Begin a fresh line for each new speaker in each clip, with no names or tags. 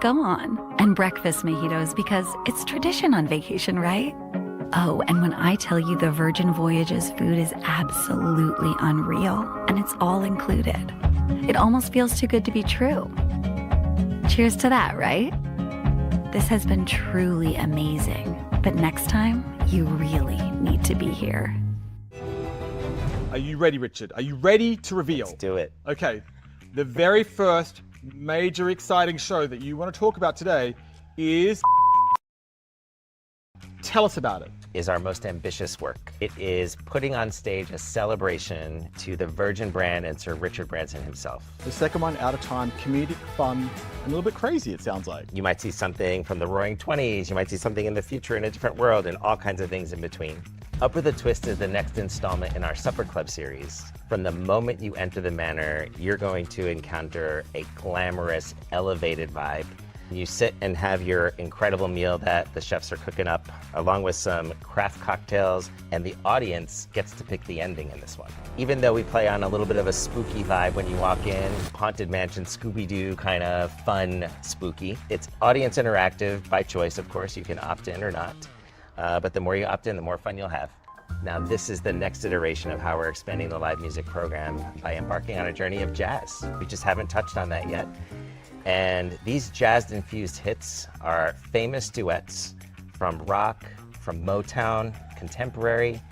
go on. And breakfast mojitos, because it's tradition on vacation, right? Oh, and when I tell you the Virgin Voyages food is absolutely unreal, and it's all included, it almost feels too good to be true. Cheers to that, right? This has been truly amazing, but next time, you really need to be here.
Are you ready, Richard? Are you ready to reveal?
Let's do it.
Okay, the very first major exciting show that you want to talk about today is... Tell us about it.
Is our most ambitious work. It is putting on stage a celebration to the Virgin brand and Sir Richard Branson himself.
The second one, out of time, comedic, fun, and a little bit crazy, it sounds like.
You might see something from the Roaring 20s, you might see something in the future in a different world, and all kinds of things in between. Up with a Twist is the next installment in our Supper Club series. From the moment you enter the manor, you're going to encounter a glamorous, elevated vibe. You sit and have your incredible meal that the chefs are cooking up, along with some craft cocktails, and the audience gets to pick the ending in this one. Even though we play on a little bit of a spooky vibe when you walk in, Haunted Mansion, Scooby-Doo kind of fun spooky. It's audience interactive by choice, of course. You can opt in or not, but the more you opt in, the more fun you'll have. Now, this is the next iteration of how we're expanding the live music program by embarking on a journey of jazz. We just haven't touched on that yet. And these jazz-infused hits are famous duets from rock, from Motown, contemporary,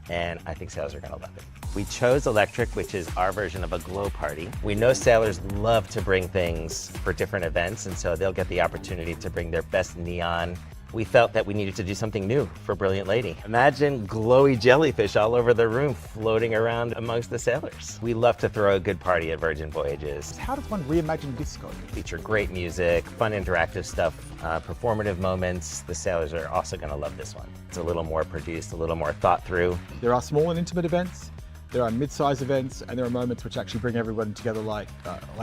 and I think sailors are gonna love it. We chose electric, which is our version of a glow party. We know sailors love to bring things for different events, and so they'll get the opportunity to bring their best neon. We felt that we needed to do something new for Brilliant Lady. Imagine glowy jellyfish all over the room floating around amongst the sailors. We love to throw a good party at Virgin Voyages.
How does one reimagine disco?
Feature great music, fun interactive stuff, performative moments. The sailors are also gonna love this one. It's a little more produced, a little more thought through.
There are small and intimate events, there are mid-size events, and there are moments which actually bring everyone together like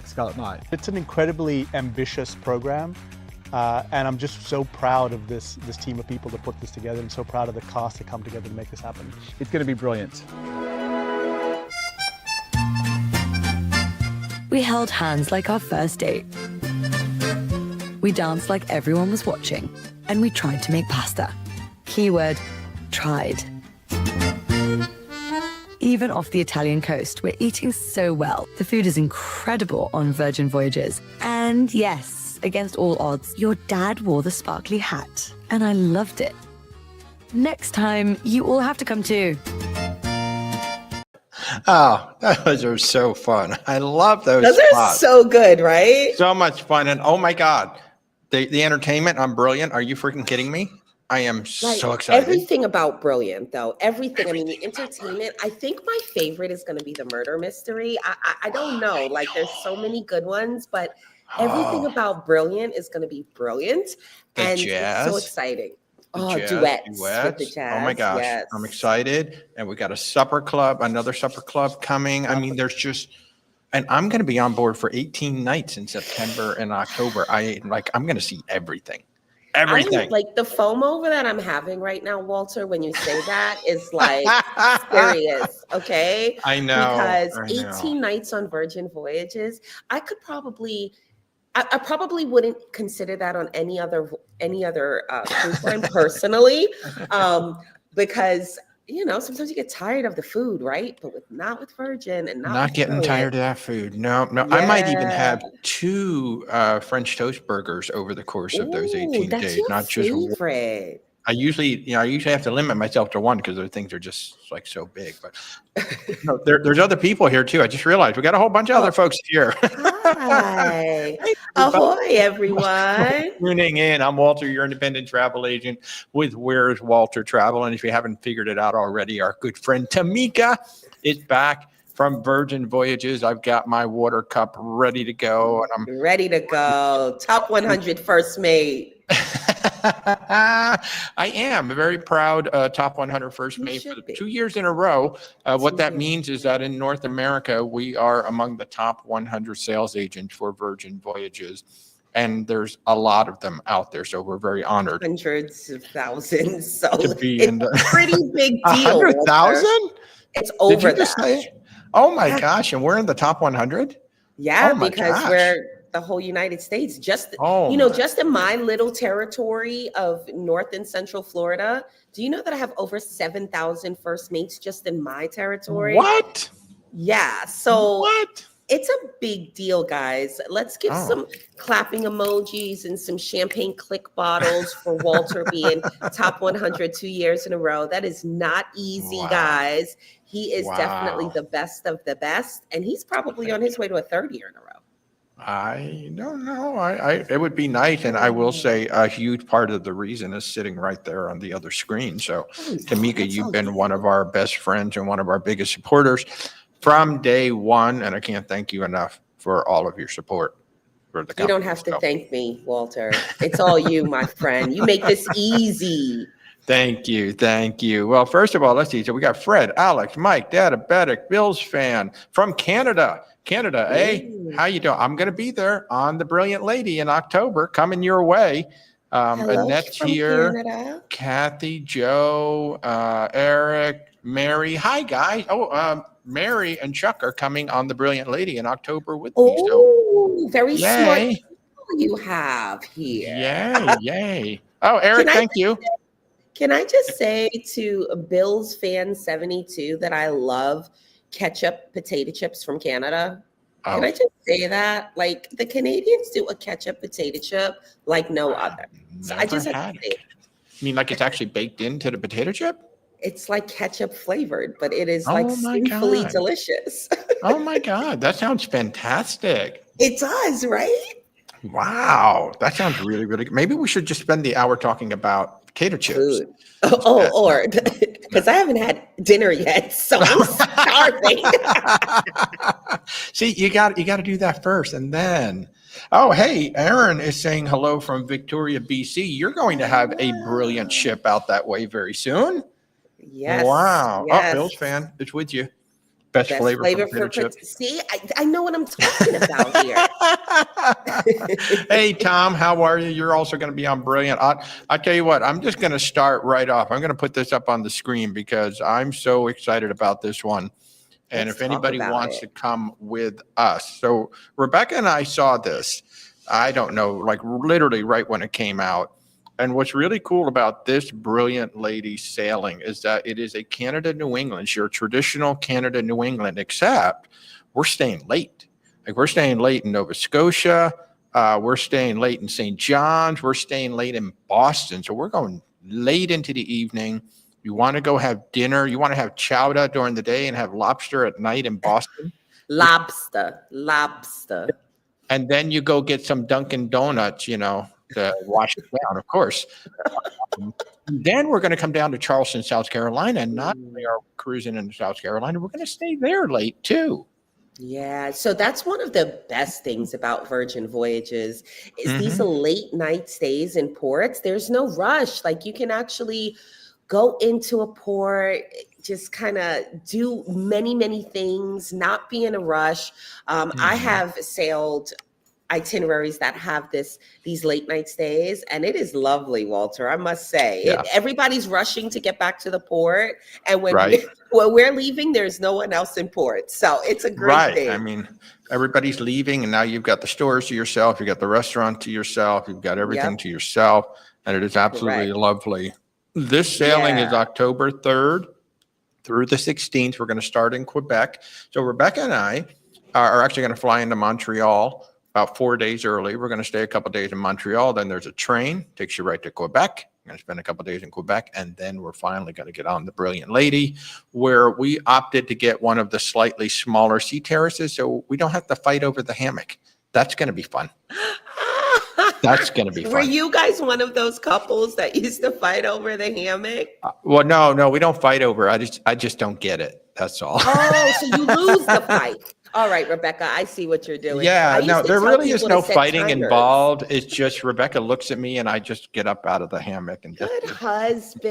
Scarlet Night.
It's an incredibly ambitious program. And I'm just so proud of this team of people that put this together, and so proud of the cast that come together to make this happen.
It's going to be brilliant.
We held hands like our first date. We danced like everyone was watching. And we tried to make pasta. Keyword, tried. Even off the Italian coast, we're eating so well. The food is incredible on Virgin Voyages. And yes, against all odds, your dad wore the sparkly hat, and I loved it. Next time, you all have to come too.
Oh, those are so fun. I love those
Those
spots.
are so good, right?
So much fun. And oh my God, the entertainment, I'm brilliant. Are you freaking kidding me? I am so excited.
Everything about Brilliant, though. Everything. I mean, the entertainment. I think my favorite is going to be the murder mystery. I don't know. Like, there's so many good ones, but everything about Brilliant is going to be brilliant.
The
and
jazz.
It's so exciting.
Duets
with the jazz.
Oh my gosh,
yes.
I'm excited. And we got a supper club, another supper club coming. I mean, there's just, and I'm going to be on board for 18 nights in September and October. I'm going to see everything. Everything.
Like the FOMO that I'm having right now, Walter, when you say that is like serious. Okay.
I know.
Because 18 nights on Virgin Voyages, I probably wouldn't consider that on any other cruise line personally, because sometimes you get tired of the food, right? But not with Virgin, and not
getting tired of that food. No. Yeah. I might even have 2 French toast burgers over the course of those 18
that's
days,
your
not just
favorite.
I usually have to limit myself to one because those things are just like so big. But there's other people here too. I just realized we got a whole bunch of other folks here.
Hi. Ahoy, everyone.
Tuning in. I'm Walter, your independent travel agent with Where's Walter Travel. And if you haven't figured it out already, our good friend Tamika is back from Virgin Voyages. I've got my water cup ready to go. And I'm
ready to go. Top 100 first mate.
I am a very proud top 100 first mate for 2 years in a row. What that means is that in North America, we are among the top 100 sales agents for Virgin Voyages. And there's a lot of them out there. So we're very honored.
Hundreds of thousands. So
to be
it's
in the
a pretty big deal.
100,000?
It's over that.
Oh my gosh. And we're in the top 100?
Yeah,
Oh
because we're the whole United States. Just
Oh,
just in my little territory of North and Central Florida. Do you know that I have over 7,000 first mates just in my territory?
what?
Yeah. So
What?
it's a big deal, guys. Let's give
Oh.
some clapping emojis and some champagne click bottles for Walter being top 100 2 years in a row. That is not easy,
Wow.
guys. He is definitely
Wow.
the best of the best, and he's probably on his way to a third year in a row.
I don't know. It would be nice, and I will say a huge part of the reason is sitting right there on the other screen. So, Tamika,
that's
you've
all
been
you.
one of our best friends and one of our biggest supporters from day one, and I can't thank you enough for all of your support for the company.
You don't have to
So,
thank me, Walter. It's all you, my friend. You make this easy.
thank you, thank you. Well, first of all, let's see. So we got Fred, Alex, Mike, Diabetic, Bills fan from Canada. Canada, hey, how you doing? I'm going to be there on the Brilliant Lady in October, coming your way.
Hello
Annette's
from
here.
Canada.
Kathy, Joe, Eric, Mary. Hi, guys. Oh, Mary and Chuck are coming on the Brilliant Lady in October with me. So,
Oh, very smart
yay,
people you have here.
yay, yay. Oh, Eric,
Can I
thank you.
Can I just say to Bills fan 72 that I love ketchup potato chips from Canada? Can
Oh,
I just say that? Like the Canadians do a ketchup potato chip like no other. So I
never
just have
had
to say
it. You mean like it's actually baked into the potato chip?
it's like ketchup flavored, but it is like
Oh my
sinfully
God.
delicious.
Oh my God, that sounds fantastic.
It does, right?
Wow, that sounds really, really good. Maybe we should just spend the hour talking about potato chips.
Food. Or because I haven't had dinner yet, so I'm starving.
See, you got to do that first, and then. Oh, hey, Aaron is saying hello from Victoria, BC. You're going to have a brilliant ship out that way very soon.
Yes.
Wow.
Yes.
Oh, Bill's fan is with you. Best
Best
flavor
flavor
for potato
for
chips.
see, I know what I'm talking about here.
Hey, Tom, how are you? You're also going to be on Brilliant. I tell you what, I'm just going to start right off. I'm going to put this up on the screen because I'm so excited about this one. And
Let's
if anybody
talk about
wants
it.
to come with us. So Rebecca and I saw this, I don't know, like literally right when it came out. And what's really cool about this Brilliant Lady sailing is that it is a Canada New England. It's your traditional Canada New England, except we're staying late. Like we're staying late in Nova Scotia. We're staying late in St. John's. We're staying late in Boston. So we're going late into the evening. You want to go have dinner. You want to have chowder during the day and have lobster at night in Boston.
Lobster.
And then you go get some Dunkin' Donuts, to wash it down, of course. Then we're going to come down to Charleston, South Carolina. And not only are we cruising into South Carolina, we're going to stay there late too.
Yeah, so that's one of the best things about Virgin Voyages is these late night stays in ports. There's no rush. Like you can actually go into a port, just kind of do many things, not be in a rush. I have sailed itineraries that have these late night stays, and it is lovely, Walter, I must say.
Yeah.
Everybody's rushing to get back to the port, and when
Right.
when we're leaving, there's no one else in port, so it's a great
Right.
thing.
I mean, everybody's leaving, and now you've got the stores to yourself, you've got the restaurant to yourself, you've got everything to yourself, and it is absolutely
Correct.
lovely. This sailing is
Yeah.
October 3rd through the 16th. We're going to start in Quebec. So Rebecca and I are actually going to fly into Montreal about 4 days early. We're going to stay a couple days in Montreal. Then there's a train, takes you right to Quebec. We're going to spend a couple days in Quebec. And then we're finally going to get on the Brilliant Lady, where we opted to get one of the slightly smaller sea terraces so we don't have to fight over the hammock. That's going to be fun. That's going to be fun.
Were you guys one of those couples that used to fight over the hammock?
Well, no, we don't fight over it. I just don't get it. That's all.
Oh, so you lose the fight. All right, Rebecca, I see what you're doing. I
Yeah,
used
no,
to
there
tell
really is
people to
no
set
fighting
timers.
involved. It's just Rebecca looks at me and I just get up out of the hammock and just,
Good husband.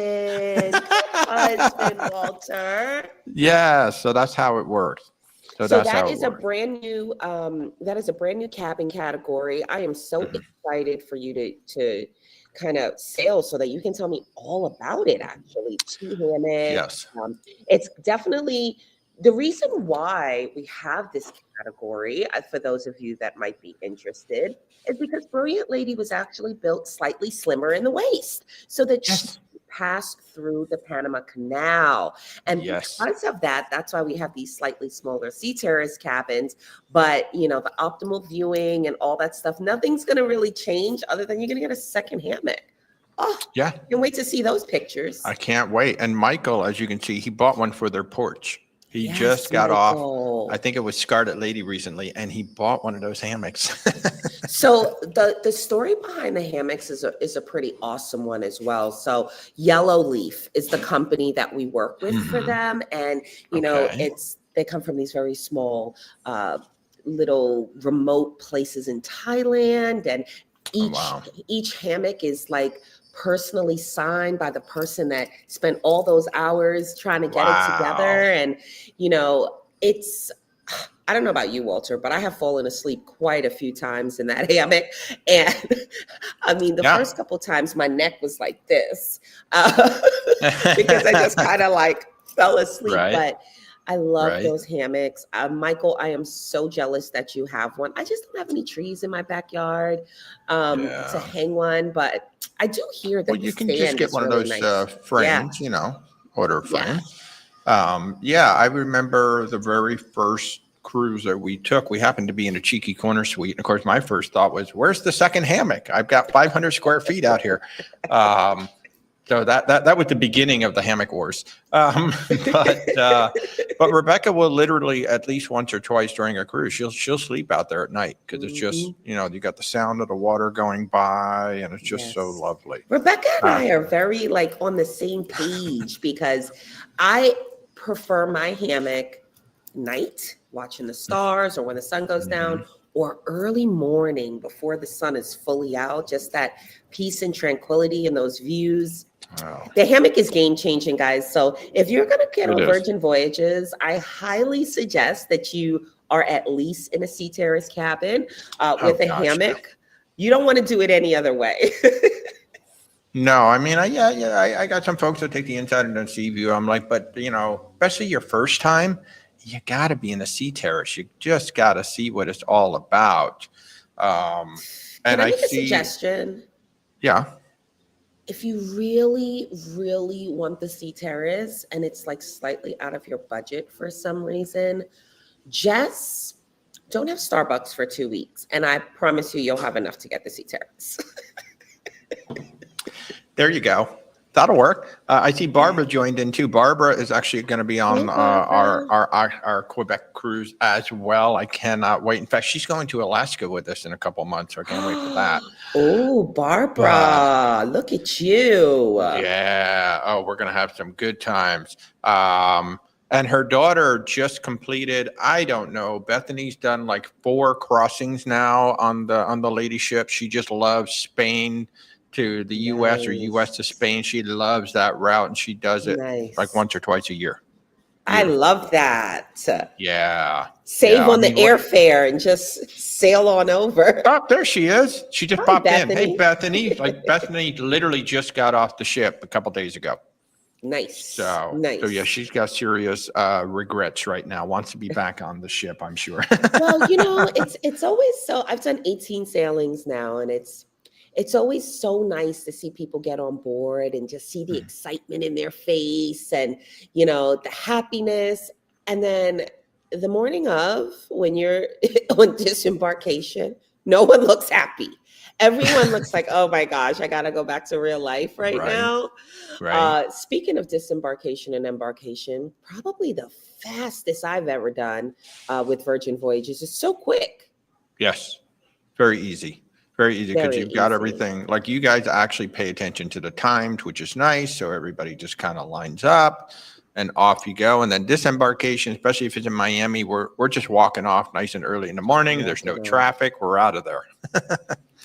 Good husband, Walter.
yeah, so that's how it works. So that's how
that
it
is a
works.
brand new cabin category. I am so excited for you to kind of sail so that you can tell me all about it. Actually, two hammocks.
Yes.
It's definitely The reason why we have this category, for those of you that might be interested, is because Brilliant Lady was actually built slightly slimmer in the waist so that she
Yes.
passed through the Panama Canal. And
Yes.
because of that, that's why we have these slightly smaller sea terrace cabins. But, you know, the optimal viewing and all that stuff, nothing's going to really change other than you're going to get a second hammock. Oh,
Yeah.
can't wait to see those pictures.
I can't wait. And Michael, as you can see, he bought one for their porch. He
Yes,
just got
Michael.
off, I think it was Scarlet Lady recently, and he bought one of those hammocks.
So the story behind the hammocks is a pretty awesome one as well. So Yellow Leaf is the company that we work with for them, and you know
Okay.
they come from these very small little remote places in Thailand, and
wow.
each hammock is like personally signed by the person that spent all those hours trying to get it together. And you know, it's, I don't know about you, Walter, but I have fallen asleep quite a few times in that hammock. And I mean, the first couple times my neck was like this because I just kind of like fell asleep.
Right.
But I love those hammocks. Michael, I am so jealous that you have one. I just don't have any trees in my backyard to hang one, but I do hear that
You can just get one
really
of those
nice.
frames, you know, order a frame. I remember the very first cruise that we took. We happened to be in a cheeky corner suite. And of course, my first thought was, where's the second hammock? I've got 500 square feet out here. So that was the beginning of the hammock wars. But Rebecca will literally at least once or twice during a cruise, she'll sleep out there at night because it's just, you know, you got the sound of the water going by and it's just so lovely.
Rebecca and I are very like on the same page because I prefer my hammock night, watching the stars or when the sun goes down, or early morning before the sun is fully out, just that peace and tranquility and those views. The hammock is game changing, guys. So if you're going to get on Virgin Voyages, I highly suggest that you are at least in a sea terrace cabin with a hammock. You don't want to do it any other way.
No, I mean, I got some folks that take the inside and don't see view. I'm like, but you know, especially your first time, you got to be in a sea terrace. You just got to see what it's all about.
Can I make a suggestion?
Yeah.
If you really, really want the sea terrace and it's like slightly out of your budget for some reason, just don't have Starbucks for 2 weeks. And I promise you'll have enough to get the sea terrace.
There you go. That'll work. I see Barbara joined in too. Barbara is actually going to be on our Quebec cruise as well. I cannot wait. In fact, she's going to Alaska with us in a couple months, so I can't wait for that.
Oh, Barbara, look at you.
Yeah. Oh, we're going to have some good times. And her daughter just completed, I don't know, Bethany's done like 4 crossings now on the lady ship. She just loves Spain to the U.S. or U.S. to Spain. She loves that route, and she does it like once or twice a year.
I love that.
Yeah.
Save on the airfare and just sail on over.
Oh, there she is. She just popped in. Hey,
Bethany.
Like Bethany literally just got off the ship a couple days ago.
Nice.
So yeah, she's got serious regrets right now. Wants to be back on the ship, I'm sure.
Well, you know, it's always so. I've done 18 sailings now, and it's always so nice to see people get on board and just see the excitement in their face and, you know, the happiness. And then the morning of, when you're on disembarkation, no one looks happy. Everyone looks like, oh my gosh, I got to go back to real life right now. Right. Speaking of disembarkation and embarkation, probably the fastest I've ever done with Virgin Voyages. It's so quick.
Yes. Very easy. Very easy because you've got everything. Like you guys actually pay attention to the times, which is nice. So everybody just kind of lines up and off you go. And then disembarkation, especially if it's in Miami, we're just walking off nice and early in the morning. There's no traffic. We're out of there.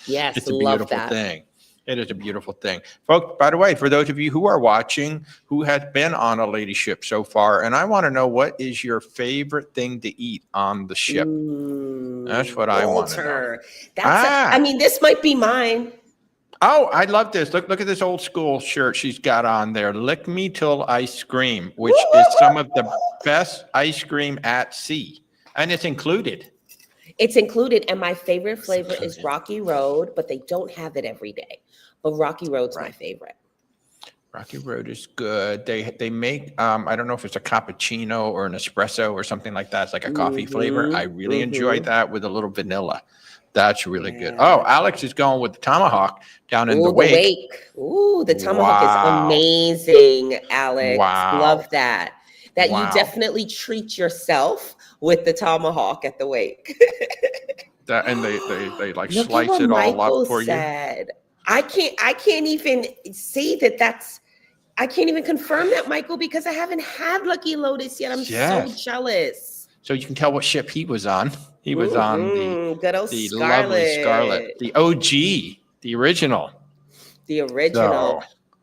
Yes,
it's a beautiful thing. It is a beautiful thing. Folks, by the way, for those of you who are watching, who has been on a lady ship so far, and I want to know, what is your favorite thing to eat on the ship? That's what I want to know.
I mean, this might be mine.
Oh, I love this. Look at this old school shirt she's got on there. Lick me till I scream, which is some of the best ice cream at sea. And it's included.
It's included, and my favorite flavor is Rocky Road, but they don't have it every day. But Rocky Road's my favorite.
Rocky Road is good. They make I don't know if it's a cappuccino or an espresso or something like that. It's like a coffee flavor. I really enjoy that with a little vanilla. That's really good. Oh, Alex is going with the tomahawk down in the wake.
Ooh, the tomahawk is amazing, Alex.
Wow.
Love that. That you definitely treat yourself with the tomahawk at the wake.
And they like
Look
slice
at what
it all
Michael
up for
said. I can't even say that's I can't even confirm that, Michael, because I haven't had Lucky Lotus yet. I'm so jealous.
So you can tell what ship he was on. He was on the
good old
lovely
Scarlet.
Scarlet, the OG, the original.
The original.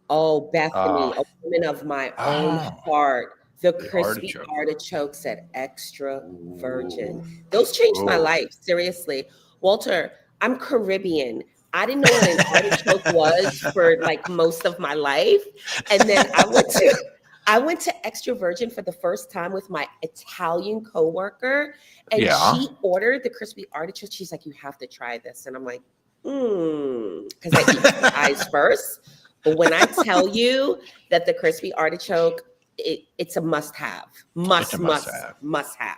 Oh, Bethany, a woman of my own heart. The crispy artichokes at Extra Virgin. Those changed my life, seriously. Walter, I'm Caribbean. I didn't know what an artichoke was for like most of my life. And then I went to Extra Virgin for the first time with my Italian coworker, and she ordered the crispy artichoke. She's like, "You have to try this," and I'm like, because I eat the eyes first. But when I tell you that the crispy artichoke, it's a must-have. Must have.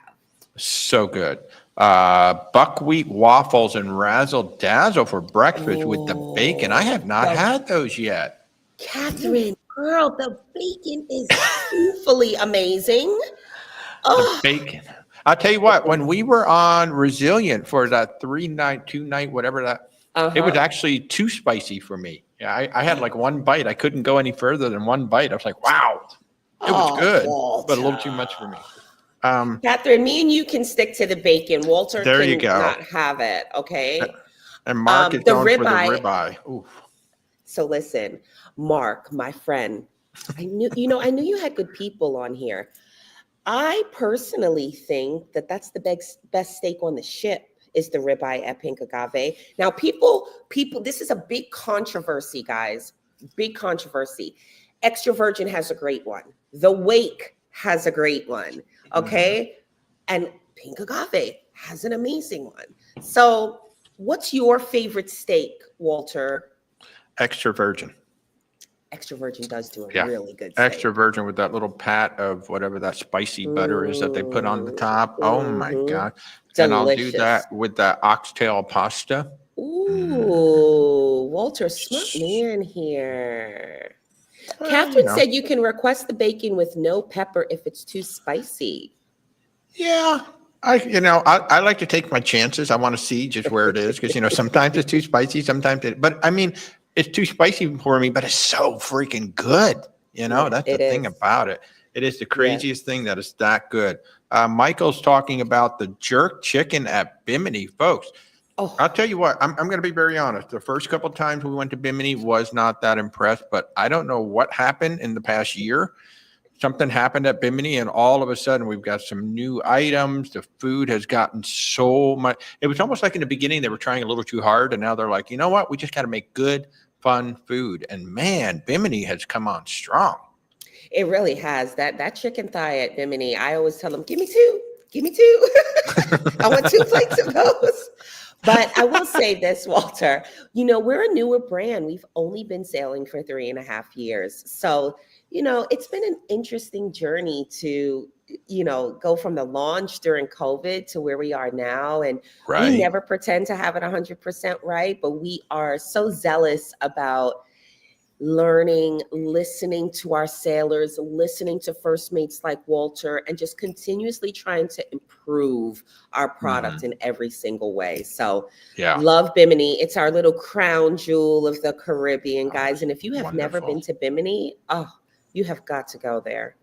So good. Buckwheat waffles and razzle dazzle for breakfast with the bacon. I have not had those yet.
Catherine, girl, the bacon is truthfully amazing.
The bacon. I'll tell you what, when we were on Resilient for that 3-night, 2-night, whatever that, it was actually too spicy for me. Yeah, I had like one bite. I couldn't go any further than one bite. I was like, wow, it was good, but a little too much for me.
Catherine, me and you can stick to the bacon. Walter not have it, okay?
And Mark is going for the ribeye. Oof.
So listen, Mark, my friend, I knew you had good people on here. I personally think that that's the best steak on the ship is the ribeye at Pink Agave. Now, people, this is a big controversy, guys. Big controversy. Extra Virgin has a great one. The Wake has a great one. Okay. And Pink Agave has an amazing one. So what's your favorite steak, Walter?
Extra Virgin.
Extra Virgin does do a really good steak.
Extra Virgin with that little pat of whatever that spicy butter is that they put on the top. Oh my God.
Delicious.
And I'll do that with that oxtail pasta.
Ooh, Walter, smart man here. Catherine said you can request the bacon with no pepper if it's too spicy.
Yeah. I like to take my chances. I want to see just where it is because, sometimes it's too spicy, but I mean, it's too spicy for me, but it's so freaking good. That's the thing about it. It is the craziest thing that is that good. Michael's talking about the jerk chicken at Bimini, folks. Oh. I'll tell you what, I'm going to be very honest. The first couple of times we went to Bimini was not that impressed, but I don't know what happened in the past year. Something happened at Bimini, and all of a sudden we've got some new items. The food has gotten so much. It was almost like in the beginning they were trying a little too hard, and now they're like, you know what? We just got to make good, fun food. And man, Bimini has come on strong.
It really has. That chicken thigh at Bimini, I always tell them, give me two. I want 2 plates of those. But I will say this, Walter, we're a newer brand. We've only been sailing for 3.5 years. So, it's been an interesting journey to, go from the launch during COVID to where we are now. And we never pretend to have it 100% right, but we are so zealous about learning, listening to our sailors, listening to first mates like Walter, and just continuously trying to improve our product in every single way. So love Bimini. It's our little crown jewel of the Caribbean, guys. And if you have never been to Bimini, you have got to go there.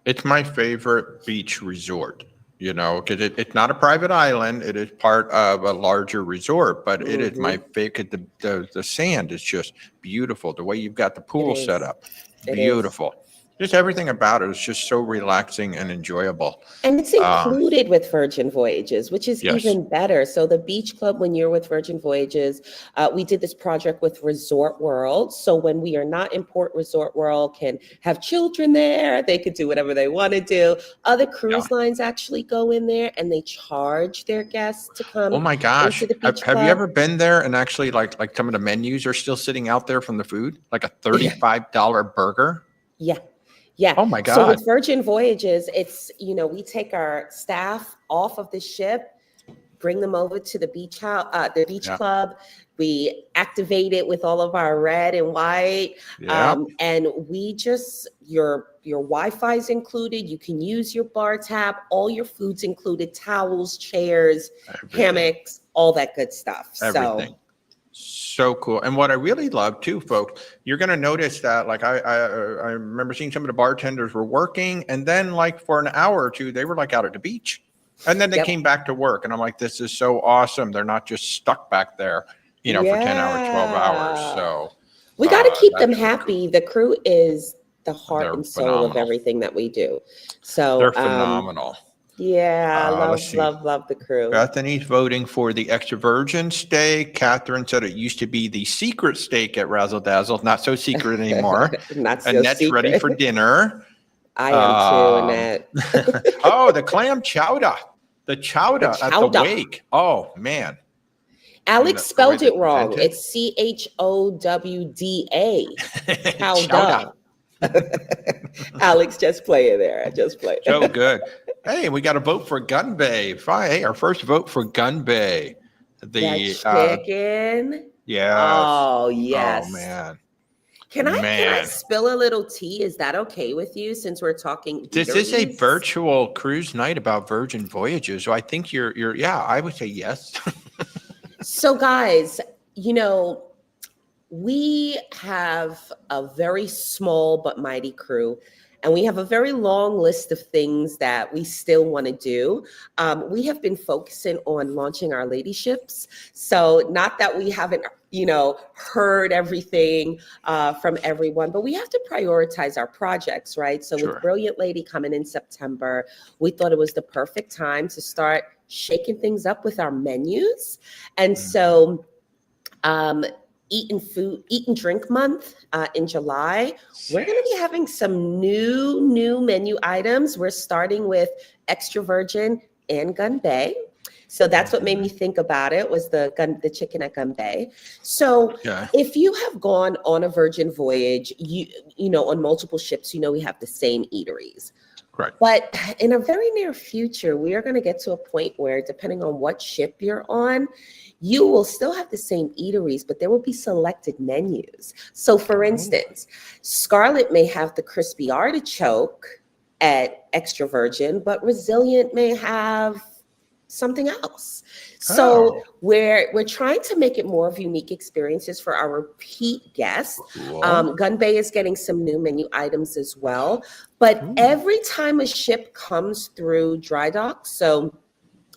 It's my favorite beach resort. Because it's not a private island. It is part of a larger resort, but it is my favorite. The sand is just beautiful. The way you've got the pool set up, beautiful. Just everything about it is just so relaxing and enjoyable.
And it's included with Virgin Voyages, which is
Yes.
even better. So the beach club, when you're with Virgin Voyages, we did this project with Resort World. So when we are not in Port, Resort World can have children there. They could do whatever they want to do. Other cruise lines actually go in there and they charge their guests to come.
Oh my gosh.
into the beach
Have you
club.
ever been there and actually like some of the menus are still sitting out there from the food? Like a $35 burger?
Yeah. Yeah.
Oh my
So
God.
with Virgin Voyages, it's, we take our staff off of the ship, bring them over to the beach house, the beach club. We activate it with all of our red and white.
Yeah.
And we just, your Wi-Fi is included. You can use your bar tab, all your food's included, towels, chairs, hammocks, all that good stuff.
Everything. So cool. And what I really love too, folks, you're going to notice that like I remember seeing some of the bartenders were working and then like for an hour or two, they were like out at the beach and then they came back to work. And I'm like, this is so awesome. They're not just stuck back there, for 10 hours, 12 hours. So
we got to keep them
that's really
happy. The crew is the heart
They're
and soul of
phenomenal.
everything that we do. So
they're phenomenal.
Yeah,
let's see.
love the crew.
Bethany's voting for the extra virgin steak. Catherine said it used to be the secret steak at Razzle Dazzle. Not so secret anymore.
Not so
Annette's
secret.
ready for dinner.
I am too, Annette.
Oh, the clam chowder. The chowder at the
chowder.
wake. Oh, man.
Alex
the
spelled
way
it
they
wrong.
present it.
It's CHOWDA.
Chowder.
Alex, just play it there. Just play it.
So good. Hey, we got a vote for Gun Bay. Hey, our first vote for Gun Bay. The
chicken.
yeah.
Oh, yes.
Oh man.
Can I
Man.
spill a little tea? Is that okay with you since we're talking?
This is a
eateries?
virtual cruise night about Virgin Voyages. So I think you're I would say yes.
So guys, we have a very small but mighty crew, and we have a very long list of things that we still want to do. We have been focusing on launching our ladyships. So not that we haven't, heard everything from everyone, but we have to prioritize our projects, right? So
Sure.
with Brilliant Lady coming in September, we thought it was the perfect time to start shaking things up with our menus. And so Eat and Drink Month in July, we're going to be having some new menu items. We're starting with extra virgin and Gun Bay. So that's what made me think about it, was the chicken at Gun Bay. So if you have gone on a Virgin voyage, on multiple ships, we have the same eateries.
Right.
But in a very near future, we are going to get to a point where, depending on what ship you're on, you will still have the same eateries, but there will be selected menus. So for instance, Scarlet may have the crispy artichoke at extra virgin, but Resilient may have something else. So we're trying to make it more of unique experiences for our repeat guests.
Cool.
Gun Bay is getting some new menu items as well. But every time a ship comes through dry dock, so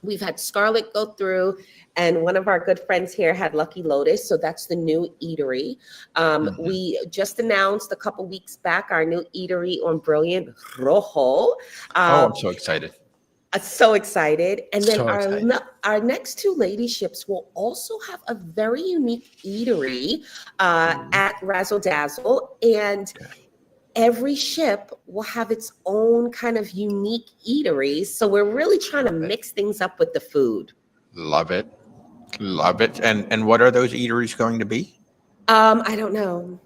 we've had Scarlet go through, and one of our good friends here had Lucky Lotus. So that's the new eatery. We just announced a couple weeks back our new eatery on Brilliant Rojo.
I'm so excited.
So excited. And then
So excited.
our next two ladyships will also have a very unique eatery at Razzle Dazzle. And every ship will have its own kind of unique eateries. So we're really trying to mix things up with the food.
Love it. Love it. And what are those eateries going to be?
I don't know.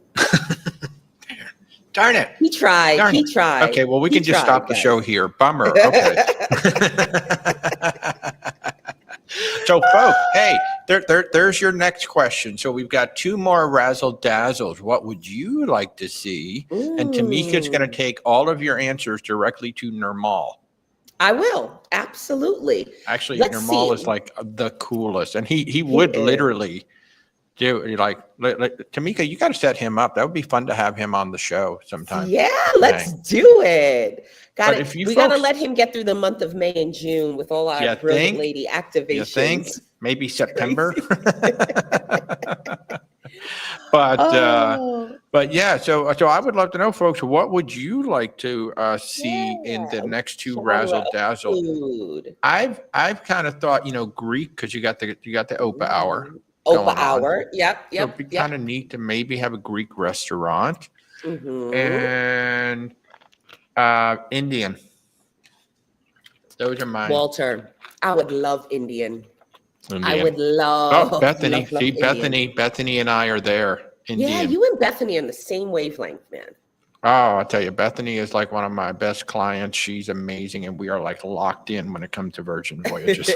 Darn it.
He tried.
Darn
He
it.
tried.
Okay, well, we can just
tried,
stop the
guys.
show here. Bummer. Okay. So, folks, hey, there's your next question. So we've got two more Razzle Dazzles. What would you like to see? And Tamika's going to take all of your answers directly to Nirmal.
I will. Absolutely.
Actually,
Let's
Nirmal
see.
is like the coolest. And he would
is.
literally do like Tamika, you got to set him up. That would be fun to have him on the show sometime.
Yeah, let's do it.
But
Got
if you
we got to
folks-
let him get through the month of May and June with all our
You
Brilliant
think?
Lady
You think
activations.
maybe September? But
Oh,
but yeah, so I would love to know, folks, what would you like to see in the
yeah.
next two
Genre
razzle
of
dazzle?
food.
I've kind of thought, Greek, because you got the Opa Hour
Opa
going on.
hour. Yep,
So it'd
yep,
be
yep.
kind of neat to maybe have a Greek restaurant
Hmm.
and Indian. Those are mine.
Walter, I would love Indian. I
Indian.
would
Oh, Bethany.
love
See,
Indian.
Bethany and I are there.
Yeah,
Indian.
you and Bethany are on the same wavelength, man.
Oh, I'll tell you, Bethany is like one of my best clients. She's amazing, and we are like locked in when it comes to Virgin Voyages.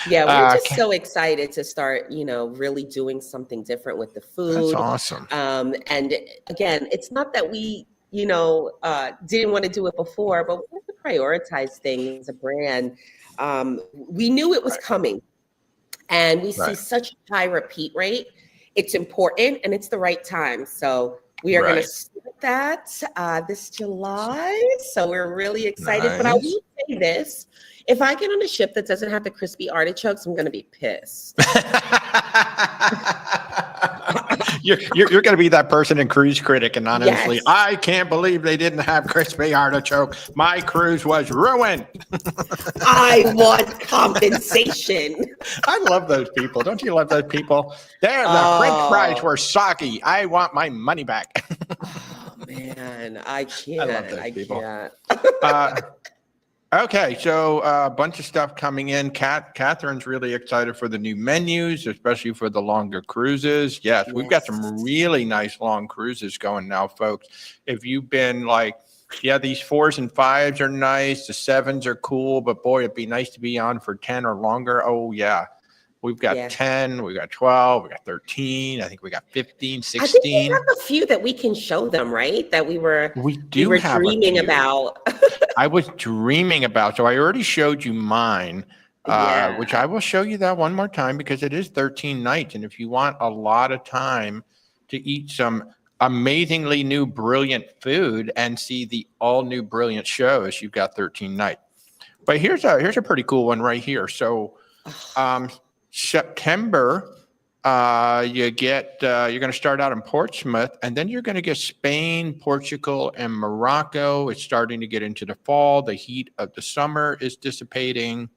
Yeah, we're just
Okay.
so excited to start, really doing something different with the
That's
food.
awesome.
And again, it's not that we, didn't want to do it before, but we have to prioritize things as a brand. We knew it was
Right.
coming, and we see
Right.
such high repeat rate. It's important and it's the right time. So we are going to
Right.
start that this July. So we're really excited. But I
Nice.
will say this. If I get on a ship that doesn't have the crispy artichokes, I'm going to be pissed.
You're going to be that person in Cruise Critic, and honestly,
Yes.
I can't believe they didn't have crispy artichoke. My cruise was ruined.
I want compensation.
I love those people. Don't you love those people? There, the French fries
Oh.
were soggy. I want my money back.
Oh, man, I can't.
love those people.
Can't.
Okay, so a bunch of stuff coming in. Catherine's really excited for the new menus, especially for the longer cruises. Yes, we've got some
Yes.
really nice long cruises going now, folks. If you've been like, yeah, these 4s and 5s are nice, the 7s are cool, but boy, it'd be nice to be on for 10 or longer. Oh, yeah. We've got
Yeah.
10, we got 12, we got 13, I think we got 15,
I think we
16.
have a few that we can show them, right? That we were
do have a
dreaming
few.
about.
I was dreaming about, so I already showed you mine,
Yeah.
which I will show you that one more time because it is 13 nights. And if you want a lot of time to eat some amazingly new, brilliant food and see the all new brilliant shows, you've got 13 nights. But here's a pretty cool one right here. So September, you're going to start out in Portsmouth, and then you're going to get Spain, Portugal, and Morocco. It's starting to get into the fall. The heat of the summer is dissipating.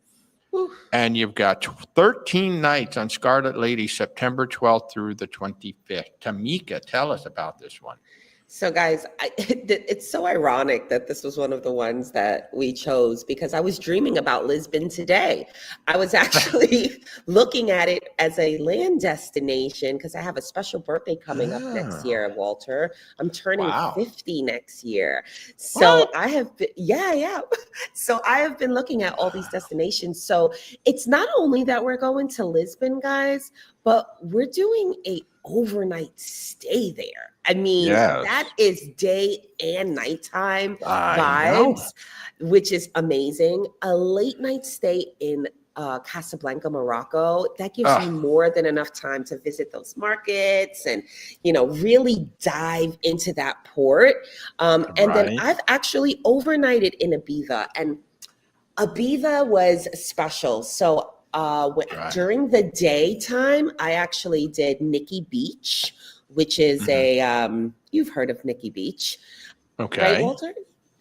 And you've got 13 nights on Scarlet Lady, September 12th through the 25th. Tamika, tell us about this one.
So guys, it's so ironic that this was one of the ones that we chose because I was dreaming about Lisbon today. I was actually looking at it as a land destination because I have a special birthday coming up next year, Walter. I'm turning 50 next year. So I have been, yeah. So I have been looking at all these destinations. So it's not only that we're going to Lisbon, guys, but we're doing a overnight stay there. I mean, that is day and nighttime vibes, which is amazing. A late night stay in Casablanca, Morocco, that gives you more than enough time to visit those markets and, really dive into that port. And then I've actually overnighted in Ibiza, and Ibiza was special. So during the daytime, I actually did Nikki Beach, which is you've heard of Nikki Beach.
Okay.
Right, Walter?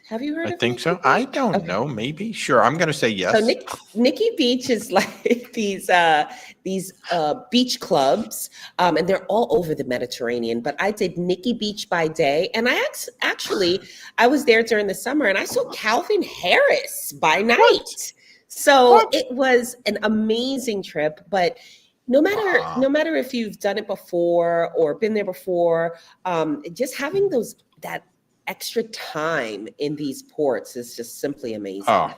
Have you heard of
I think
Nikki
so.
Beach?
I don't know. Maybe. Sure. I'm going to say yes.
So Nikki Beach is like these beach clubs, and they're all over the Mediterranean. But I did Nikki Beach by day, and I I was there during the summer, and I saw Calvin Harris by night. So it was an amazing trip. But no matter if you've done it before or been there before, just having that extra time in these ports is just simply amazing.
Oh,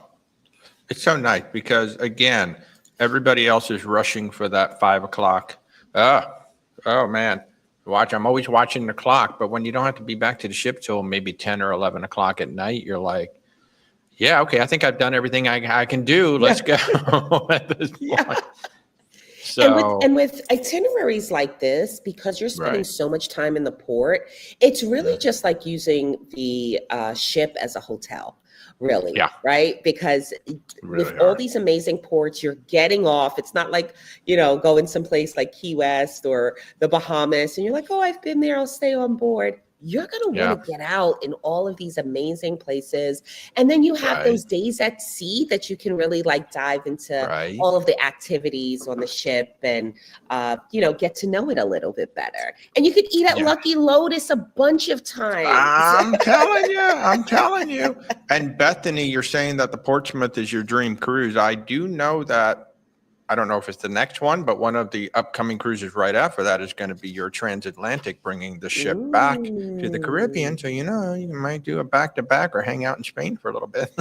it's so nice because again, everybody else is rushing for that 5 o'clock. Oh man, I'm always watching the clock, but when you don't have to be back to the ship till maybe 10 or 11 o'clock at night, you're like, yeah, okay, I think I've done everything I can do. Let's go at this point. So,
and with itineraries like this, because you're spending so much time in the port, it's really just like using the ship as a hotel. really,
Yeah.
right? Because
Really
with all
are.
these amazing ports, you're getting off. It's not like, going someplace like Key West or the Bahamas and you're like, oh, I've been there, I'll stay on board. You're going to
Yeah.
want to get out in all of these amazing places. And then you have
Right.
those days at sea that you can really like dive into
Right.
all of the activities on the ship and, get to know it a little bit better. And you could eat at
Yeah.
Lucky Lotus a bunch of times.
I'm telling you. And Bethany, you're saying that the Portsmouth is your dream cruise. I do know that. I don't know if it's the next one, but one of the upcoming cruises right after that is going to be your transatlantic, bringing the ship back to the Caribbean. So, you might do a back-to-back or hang out in Spain for a little bit.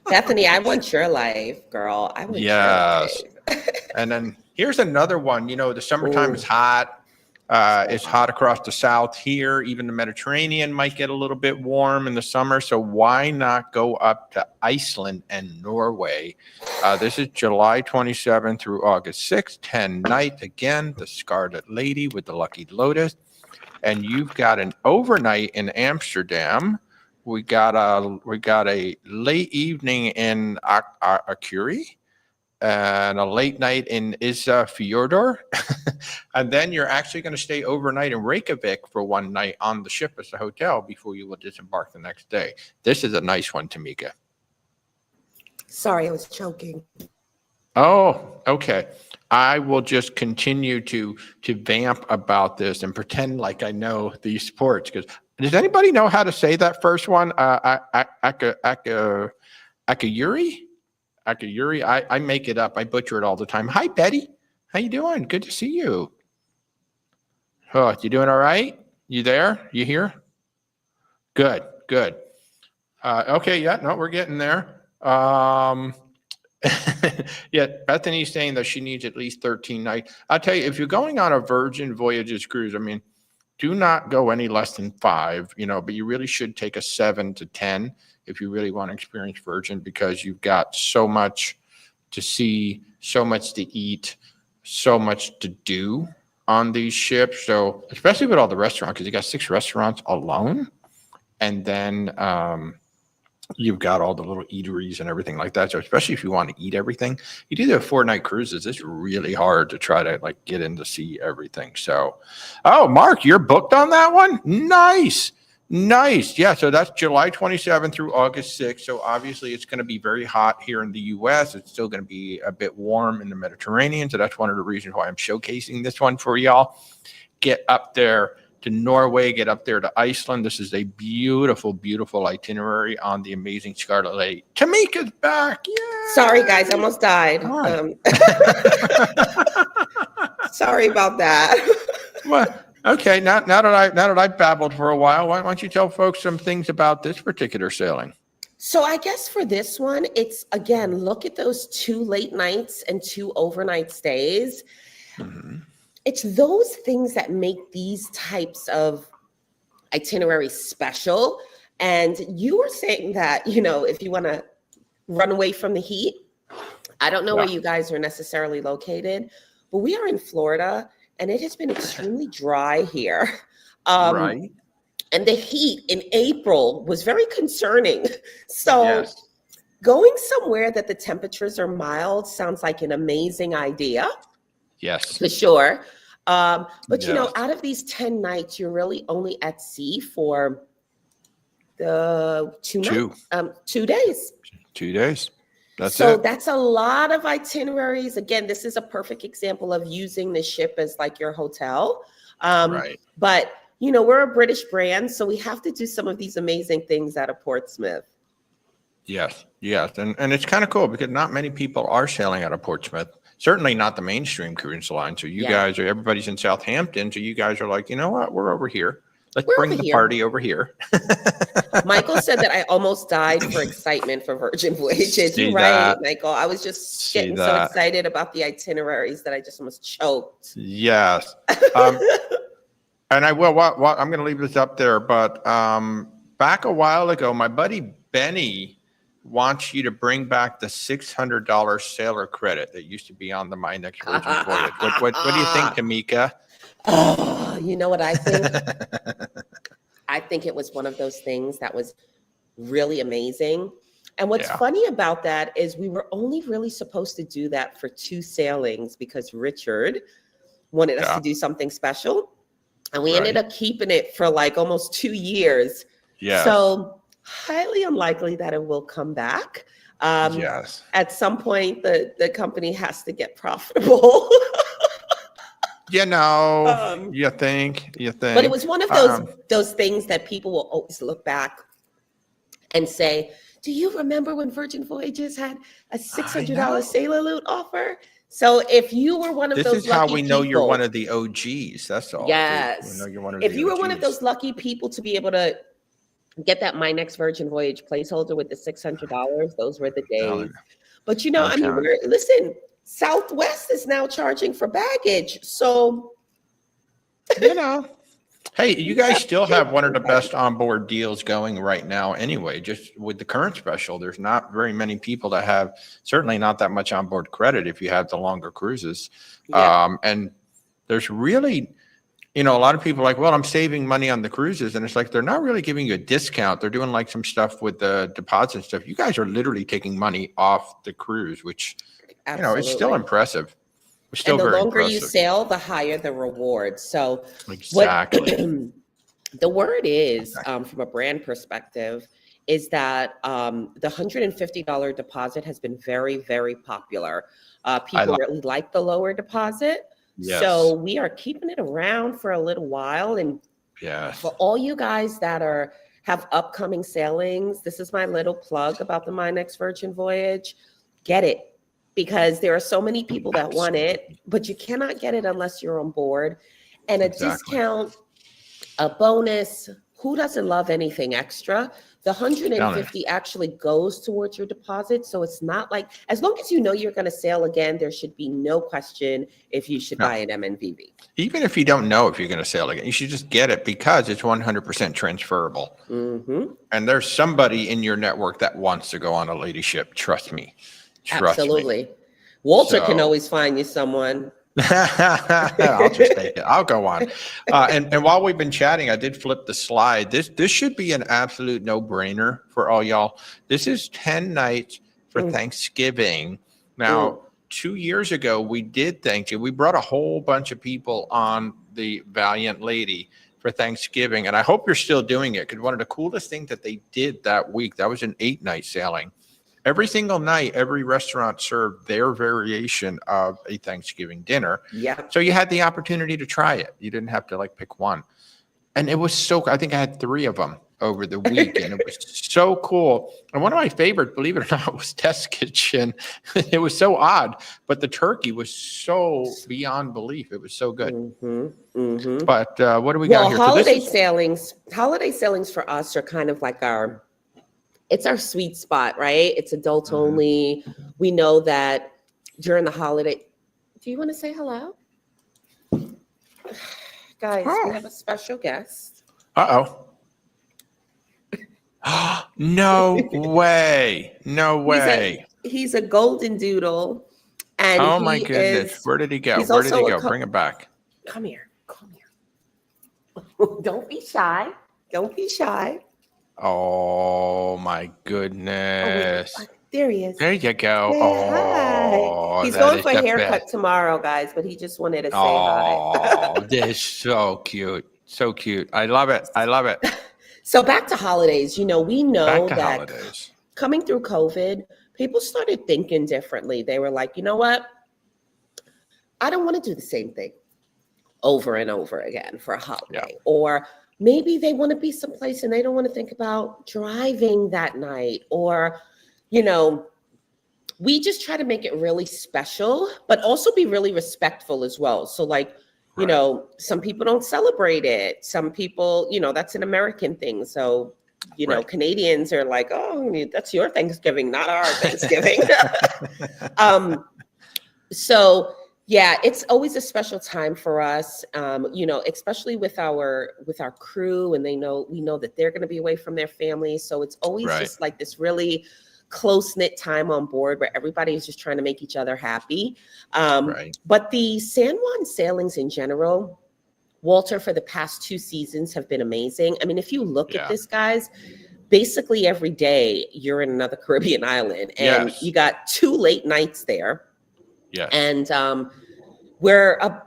Bethany, I want your life, girl. I want
Yes.
your life.
And then here's another one. The summertime is hot. It's hot across the south here. Even the Mediterranean might get a little bit warm in the summer. So why not go up to Iceland and Norway? This is July 27th through August 6th, 10 nights. Again, the Scarlet Lady with the Lucky Lotus. And you've got an overnight in Amsterdam. We got a late evening in Akuri. And a late night in Isafjordur. And then you're actually going to stay overnight in Reykjavik for one night on the ship as a hotel before you will disembark the next day. This is a nice one, Tamika.
Sorry, I was choking.
Oh, okay. I will just continue to vamp about this and pretend like I know these sports. Because does anybody know how to say that first one? Akayuri? Akayuri, I make it up. I butcher it all the time. Hi, Betty. How you doing? Good to see you. Oh, you doing all right? You there? You here? Good. Okay, yeah, no, we're getting there. Yeah, Bethany's saying that she needs at least 13 nights. I'll tell you, if you're going on a Virgin Voyages cruise, do not go any less than 5, but you really should take a 7 to 10 if you really want to experience Virgin, because you've got so much to see, so much to eat, so much to do on these ships. So especially with all the restaurants, because you got 6 restaurants alone. And then you've got all the little eateries and everything like that. So especially if you want to eat everything, you do the 4-night cruises. It's really hard to try to get in to see everything. So, oh, Mark, you're booked on that one? Nice. Yeah, so that's July 27th through August 6th. So obviously it's going to be very hot here in the U.S. It's still going to be a bit warm in the Mediterranean. So that's one of the reasons why I'm showcasing this one for y'all. Get up there to Norway, get up there to Iceland. This is a beautiful, beautiful itinerary on the amazing Scarlet Lady. Tamika's back. Yeah.
Sorry, guys, I almost died. Sorry about that.
Well, okay, now that I've babbled for a while, why don't you tell folks some things about this particular sailing?
So I guess for this one, it's, again, look at those 2 late nights and 2 overnight stays. Mm-hmm. It's those things that make these types of itineraries special. And you were saying that, if you want to run away from the heat, I don't know where you guys are necessarily located, but we are in Florida and it has been extremely dry here.
Right.
And the heat in April was very concerning. So going somewhere that the temperatures are mild sounds like an amazing idea.
Yes.
For sure. But, out of these 10 nights, you're really only at sea for the 2 nights, 2 days.
2 days. That's
so
it.
That's a lot of itineraries. Again, this is a perfect example of using the ship as like your hotel.
Right.
But, we're a British brand, so we have to do some of these amazing things out of Portsmouth.
Yes. And it's kind of cool because not many people are sailing out of Portsmouth. Certainly not the mainstream cruise line. So you guys everybody's in Southampton. So you guys are like, you know what? We're over here. Let's bring the party over here.
Michael said that I almost died for excitement for Virgin Voyages. You're right, Michael. I was just getting so excited about the itineraries that I just almost choked.
Yes. And I will. I'm going to leave this up there. But back a while ago, my buddy Benny wants you to bring back the $600 sailor credit that used to be on the My Next Virgin Voyage. What do you think, Tamika?
Oh, you know what I think? I think it was one of those things that was really amazing. And what's
Yeah.
funny about that is we were only really supposed to do that for 2 sailings because Richard wanted us
Yeah.
to do something special. And we
Right.
ended up keeping it for like almost 2 years.
Yes.
So highly unlikely that it will come back.
Yes.
At some point, the company has to get profitable.
You know,
Um,
you think.
but it was one of those things that people will always look back and say, do you remember when Virgin Voyages had a $600 sailor loot offer? So if you were one of
This
those
is how
lucky
we know you're
people-
one of the OGs. That's all.
Yes.
We know you're one of
If
the
you were one of
OGs.
those lucky people to be able to get that My Next Virgin Voyage placeholder with the $600, those were the
Telling
days. But you know, I mean, listen, Southwest is now charging for baggage. So,
you know, hey, you guys still have one of the best onboard deals going right now anyway. Just with the current special, there's not very many people that have, certainly not that much onboard credit if you have the longer cruises.
Yeah.
And there's really, you know, a lot of people are like, well, I'm saving money on the cruises. And it's like, they're not really giving you a discount. They're doing like some stuff with the deposits and stuff. You guys are literally taking money off the cruise, which, you know, it's still
absolutely.
impressive. It's still
And the
very
longer you
impressive.
sail, the higher the reward. So
Exactly.
the word is, from a brand perspective, is that the $150 deposit has been very, very popular. People really like the lower deposit.
Yes.
So we are keeping it around for a little while. And
Yes.
for all you guys that have upcoming sailings, this is my little plug about the My Next Virgin Voyage. Get it. Because there are so many people that want it, but you cannot get it unless you're on board. And a discount, a bonus, who doesn't love anything extra? The 150 actually goes towards your deposit. So it's not like, as long as you know you're going to sail again, there should be no question if you should buy an MNVV.
Even if you don't know if you're going to sail again, you should just get it because it's 100% transferable.
Mm-hmm.
And there's somebody in your network that wants to go on a lady ship. Trust me.
Absolutely. Walter can always find you someone.
I'll just take it. I'll go on. And while we've been chatting, I did flip the slide. This should be an absolute no-brainer for all y'all. This is 10 nights for Thanksgiving. Now, 2 years ago, we did Thanksgiving. We brought a whole bunch of people on the Valiant Lady for Thanksgiving. And I hope you're still doing it because one of the coolest things that they did that week, that was an 8-night sailing. Every single night, every restaurant served their variation of a Thanksgiving dinner.
Yeah.
So you had the opportunity to try it. You didn't have to like pick one. And it was so, I think I had 3 of them over the week and it was so cool. And one of my favorites, believe it or not, was Test Kitchen. It was so odd, but the turkey was so beyond belief. It was so good.
Mm-hmm. Mm-hmm.
But what do we got here?
Holiday sailings for us are kind of like it's our sweet spot, right? It's adult only. We know that during the holiday. Do you want to say hello? Guys, we have a special guest.
Uh-oh. No way. No way.
He's a golden doodle. And
oh my goodness. Where did he go? Where did he go? Bring it back.
Come here. Don't be shy. Don't be shy.
Oh my goodness.
Oh, there he is.
There you go.
Say
Oh,
hi. He's going for a haircut tomorrow, guys, but he just wanted to say hi.
Oh, this is so cute. So cute. I love it. I love it.
So back to holidays. You know, we know that
holidays.
Coming through COVID, people started thinking differently. They were like, you know what? I don't want to do the same thing over and over again for a holiday.
Yeah.
Or maybe they want to be someplace and they don't want to think about driving that night. Or, you know, we just try to make it really special, but also be really respectful as well. So like, you know, some people don't celebrate it. Some people, you know, that's an American thing. So, you know, Canadians are like, oh, that's your Thanksgiving, not our Thanksgiving. So yeah, it's always a special time for us, you know, especially with our crew, and we know that they're going to be away from their families. So it's always just like this really close-knit time on board where everybody is just trying to make each other happy. But the San Juan sailings in general, Walter, for the past 2 seasons have been amazing. I mean, if you look at this, guys, basically every day you're in another Caribbean island, and
Yes.
you got 2 late nights there.
Yes.
And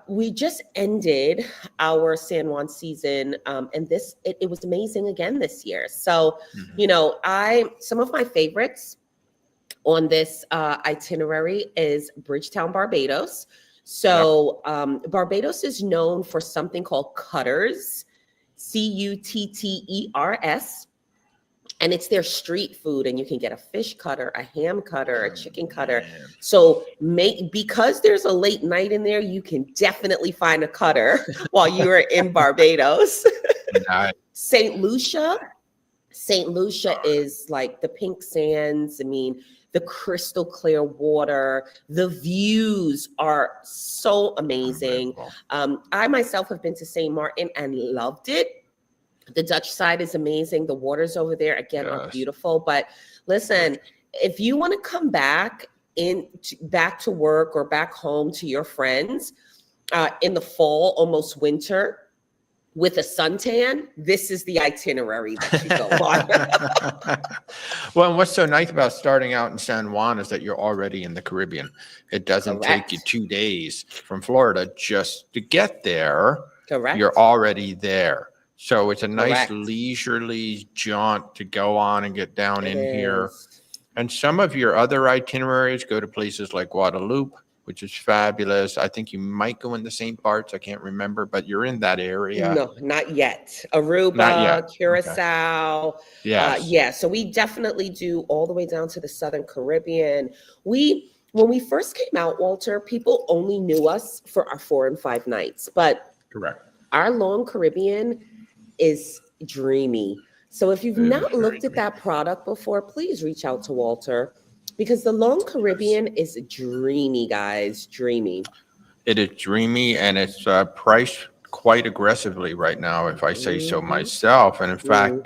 we just ended our San Juan season, and it was amazing again this year. So, some of my favorites on this itinerary is Bridgetown, Barbados. So Barbados is known for something called cutters, cutters, and it's their street food. And you can get a fish cutter, a ham cutter, a chicken cutter. So because there's a late night in there, you can definitely find a cutter while you are in Barbados.
Nice.
St. Lucia is like the pink sands. I mean, the crystal clear water, the views are so amazing. I myself have been to St. Martin and loved it. The Dutch side is amazing. The waters over there, again, are beautiful. But listen, if you want to come back to work or back home to your friends in the fall, almost winter, with a suntan, this is the itinerary that you go on.
Well, and what's so nice about starting out in San Juan is that you're already in the Caribbean. It doesn't take you 2 days from Florida just to get there.
Correct.
You're already there. So it's a nice leisurely jaunt to go on and get down in here. And some of your other itineraries go to places like Guadeloupe, which is fabulous. I think you might go in the St. Bart's. I can't remember, but you're in that area.
No, not yet. Aruba,
Not yet.
Curacao.
Yes.
So we definitely do all the way down to the Southern Caribbean. When we first came out, Walter, people only knew us for our 4 and 5 nights, but our long Caribbean is dreamy. So if you've not looked at that product before, please reach out to Walter, because the long Caribbean is dreamy, guys, dreamy.
It is dreamy, and it's priced quite aggressively right now, if I say so myself. And in fact,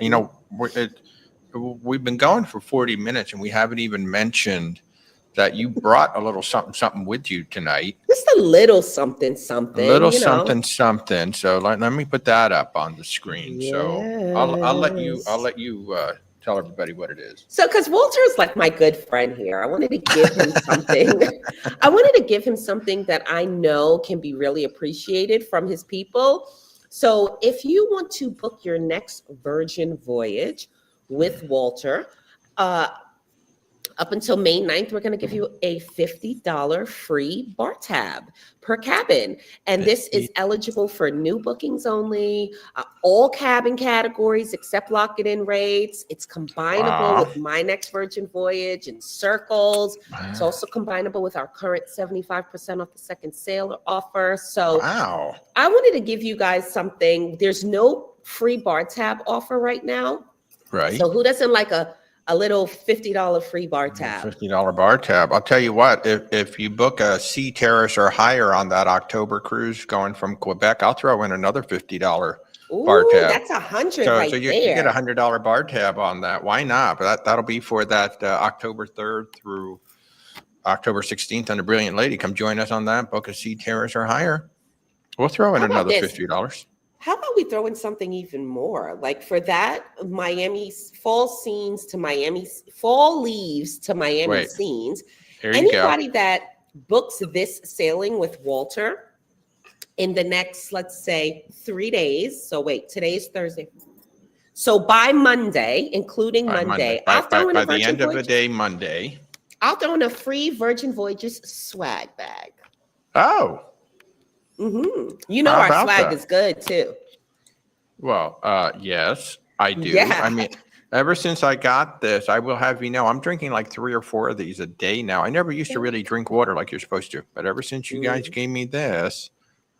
we've been going for 40 minutes and we haven't even mentioned that you brought a little something with you tonight.
Just a little something.
Something. So let me put that up on the screen.
Yes.
So I'll let you tell everybody what it is.
So, because Walter is like my good friend here, I wanted to give him something. I wanted to give him something that I know can be really appreciated from his people. So if you want to book your next Virgin voyage with Walter, up until May 9th, we're going to give you a $50 free bar tab per cabin. And this is eligible for new bookings only, all cabin categories except lock-it-in rates. It's combinable with My Next Virgin Voyage and Circles. It's also combinable with our current 75% off the second sailor offer. So I wanted to give you guys something. There's no free bar tab offer right now.
Right.
So who doesn't like a little $50 free bar tab?
$50 bar tab. I'll tell you what, if you book a Sea Terrace or higher on that October cruise going from Quebec, I'll throw in another $50 bar tab.
That's $100
so
right
you
there.
get a $100 bar tab on that. Why not? But that'll be for that October 3rd through October 16th on the Brilliant Lady. Come join us on that. Book a Sea Terrace or higher. We'll throw in another $50.
How about we throw in something even more? Like for that, Miami's fall leaves to Miami scenes. Anybody that books this sailing with Walter in the next, let's say, 3 days. So wait, today's Thursday. So by Monday, including Monday,
by the end of the day, Monday,
I'll throw in a free Virgin Voyages swag bag.
Oh.
You know our swag is good too.
Well, yes, I do.
Yeah.
I mean, ever since I got this, I will have you know, I'm drinking like 3 or 4 of these a day now. I never used to really drink water like you're supposed to, but ever since you guys gave me this,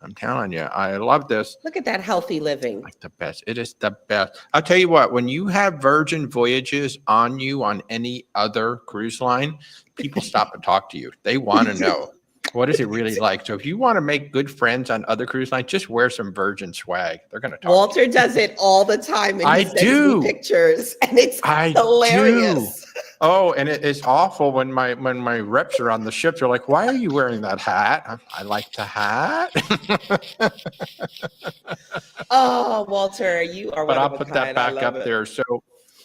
I'm telling you, I love this.
Look at that healthy living.
Like the best. It is the best. I'll tell you what, when you have Virgin Voyages on you on any other cruise line, people stop and talk to you. They want to know. What is it really like? So if you want to make good friends on other cruise lines, just wear some Virgin swag. They're going to talk.
Walter does it all the time. And
I do
pictures, and it's hilarious.
Oh, and it's awful when my reps are on the ship. They're like, "Why are you wearing that hat?" I like the hat.
Oh, Walter, you are.
But I'll put that back up there. So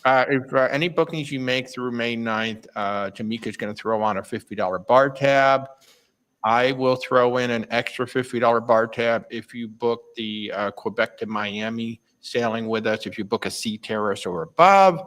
If any bookings you make through May 9th, Tamika is going to throw on a $50 bar tab. I will throw in an extra $50 bar tab if you book the Quebec to Miami sailing with us. If you book a Sea Terrace or above,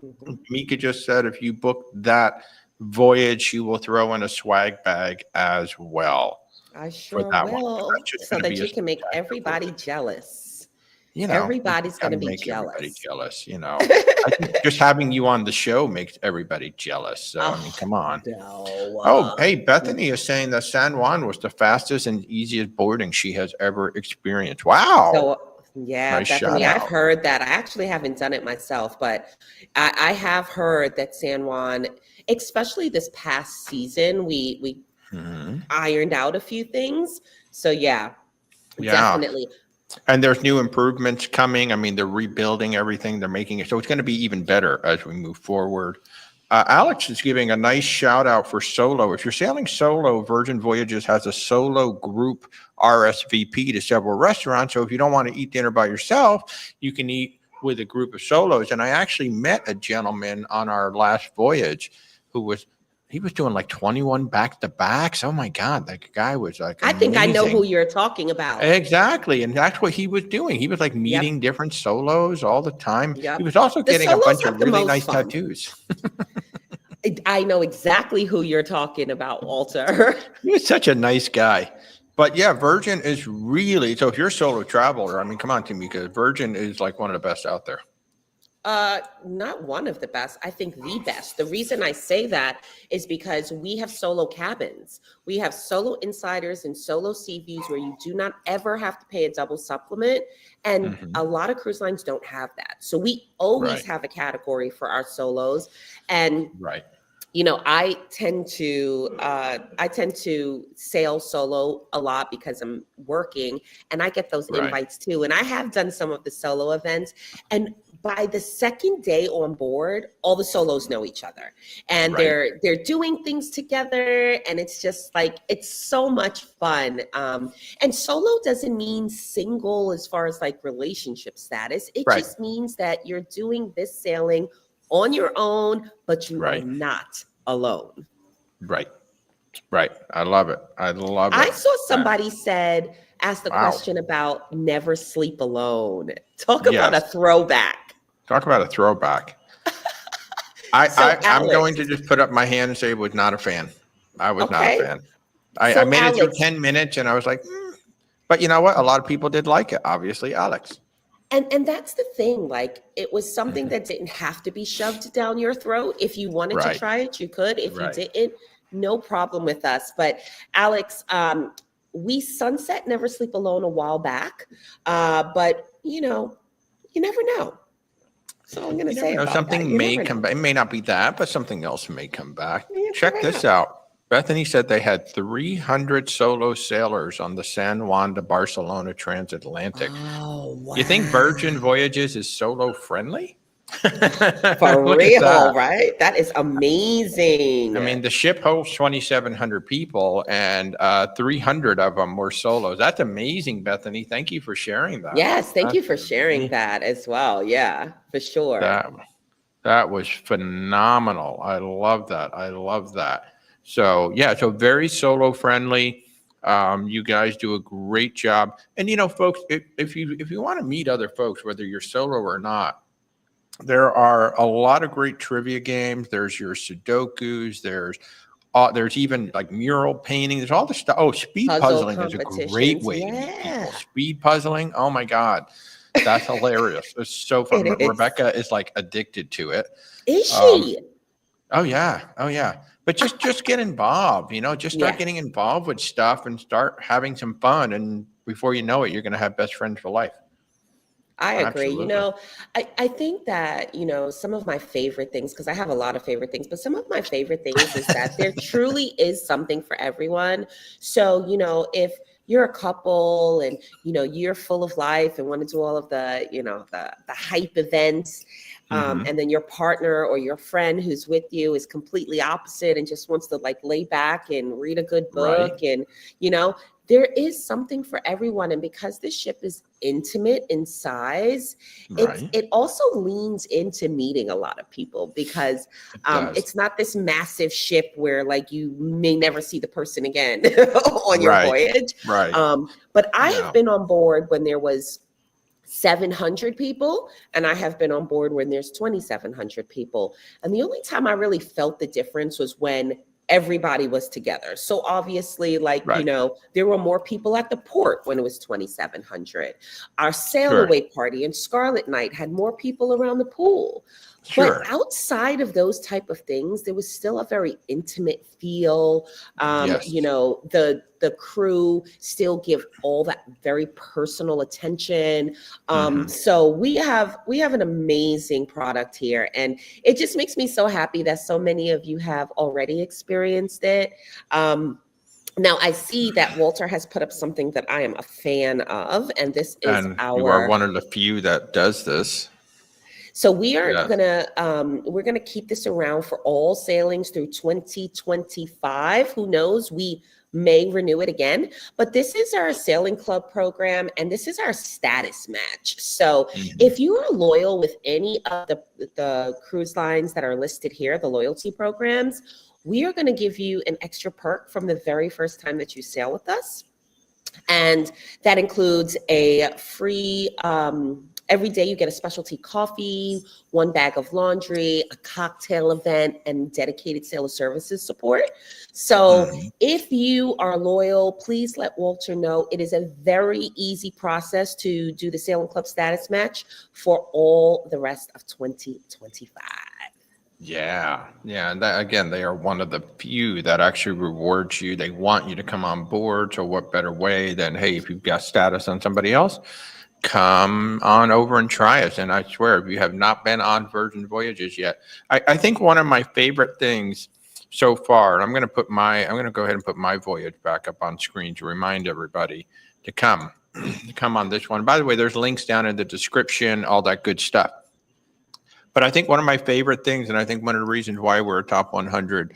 Tamika just said if you book that voyage, she will throw in a swag bag as well.
I
For
sure
that one.
will,
That's just
so
gonna
that
be a
you can make
spectacular
everybody
voyage.
jealous.
You know,
Everybody's
gotta
going to be
make everybody
jealous.
jealous. You know, I think just having you on the show makes everybody jealous. So I mean,
Oh,
come on.
no.
Oh, hey, Bethany is saying that San Juan was the fastest and easiest boarding she has ever experienced. Wow.
So, yeah,
Nice shout
Bethany, I've
out.
heard that. I actually haven't done it myself, but I have heard that San Juan, especially this past season, we
Mhm.
ironed out a few things. So, yeah,
Yeah.
definitely.
And there's new improvements coming. I mean, they're rebuilding everything. They're making it so it's going to be even better as we move forward. Alex is giving a nice shout out for solo. If you're sailing solo, Virgin Voyages has a solo group RSVP to several restaurants. So if you don't want to eat dinner by yourself, you can eat with a group of solos. And I actually met a gentleman on our last voyage who was doing like 21 back-to-backs. Oh my God, that guy was like
I think I know who
amazing.
you're talking about.
Exactly. And that's what he was doing. He was like
Yep.
meeting different solos all the time.
Yep.
He was also
The
getting a
solos
bunch
have
of
the
really
most
nice
fun.
tattoos.
I know exactly who you're talking about, Walter.
He was such a nice guy. But yeah, Virgin is really, so if you're a solo traveler, I mean, come on, Tamika, Virgin is like one of the best out there.
Not one of the best. I think the best. The reason I say that is because we have solo cabins. We have solo insiders and solo sea views where you do not ever have to pay a double supplement. And a lot of cruise lines don't have that. So we always
Right.
have a category for our solos. And
Right.
you know, I tend to sail solo a lot because I'm working, and I get those
Right.
invites too. And I have done some of the solo events, and by the second day on board, all the solos know each other, and
Right.
they're doing things together, and it's just like it's so much fun. And solo doesn't mean single as far as like relationship status. It
Right.
just means that you're doing this sailing on your own, but you
Right.
are not alone.
Right. Right. I love it. I love it.
I saw somebody asked the
Wow.
question about never sleep alone. Talk about a
Yes.
throwback.
Talk about a throwback. I'm
Alex-
going to just put up my hand and say I was not a fan. I was not
Okay.
a fan. I
So,
made it through
Alex-
10 minutes and I was like, but you know what? A lot of people did like it, obviously, Alex.
And that's the thing. Like, it was something that didn't have to be shoved down your throat. If you wanted
Right.
to try it, you could. If
Right.
you didn't, no problem with us. But Alex, we sunset Never Sleep Alone a while back. But you know, you never know. So I'm going to
You
say
never know,
about
something
that. You
may
never
come
know.
back. It may not be that, but something else may come back.
You
Check
never
this
know.
out. Bethany said they had 300 solo sailors on the San Juan to Barcelona transatlantic.
Oh, wow.
You think Virgin Voyages is solo friendly?
For
Look at
real,
that.
right? That is amazing.
I mean, the ship holds 2,700 people and 300 of them were solos. That's amazing, Bethany. Thank you for sharing that.
yes, thank you
That's
for sharing that as well. Yeah, for sure.
That was phenomenal. I love that. I love that. So yeah, so very solo friendly. You guys do a great job. And you know, folks, if you want to meet other folks, whether you're solo or not, there are a lot of great trivia games. There's your Sudokus. There's even like mural painting. There's all the stuff. Oh, speed
Puzzle
puzzling is a great
competitions,
way to meet
yeah.
people. Speed puzzling. Oh my God. That's hilarious. It's so fun.
It is.
Rebecca is like addicted to it.
Is she?
Oh yeah. Oh yeah. But just get involved, you know, just start
Yeah.
getting involved with stuff and start having some fun. And before you know it, you're going to have best friends for life.
I agree.
Absolutely.
You know, I think that, you know, some of my favorite things, because I have a lot of favorite things, but some of my favorite things is that there truly is something for everyone. So, you know, if you're a couple and, you know, you're full of life and want to do all of the, you know, the hype events, and then your partner or your friend who's with you is completely opposite and just wants to like lay back and read a good book.
Right.
And, you know, there is something for everyone. And because this ship is intimate in size,
Right.
it also leans into meeting a lot of people, because
does.
it's not this massive ship where like you may never see the person again on your
Right.
voyage.
Right.
But I
Yeah.
have been on board when there was 700 people, and I have been on board when there's 2,700 people. And the only time I really felt the difference was when everybody was together. So obviously, like,
Right.
there were more people at the port when it was 2,700. Our sail
Sure.
away party and Scarlet Night had more people around the pool.
Sure.
But outside of those type of things, there was still a very intimate feel.
Yes.
The crew still give all that very personal attention. So we have an amazing product here, and it just makes me so happy that so many of you have already experienced it. Now I see that Walter has put up something that I am a fan of, and this is
And you are one of the few that does this.
So we are
Yeah.
we're gonna keep this around for all sailings through 2025. Who knows? We may renew it again, but this is our sailing club program, and this is our status match. So if you are loyal with any of the cruise lines that are listed here, the loyalty programs, we are going to give you an extra perk from the very first time that you sail with us. And that includes a free, every day you get a specialty coffee, 1 bag of laundry, a cocktail event, and dedicated sailor services support. So if you are loyal, please let Walter know. It is a very easy process to do the Sailing Club status match for all the rest of 2025.
Yeah. And that, again, they are one of the few that actually rewards you. They want you to come on board. So what better way than, hey, if you've got status on somebody else, come on over and try us. And I swear, if you have not been on Virgin Voyages yet, I think one of my favorite things so far, and I'm going to go ahead and put my voyage back up on screen to remind everybody to come on this one. By the way, there's links down in the description, all that good stuff. But I think one of my favorite things, and I think one of the reasons why we're a top 100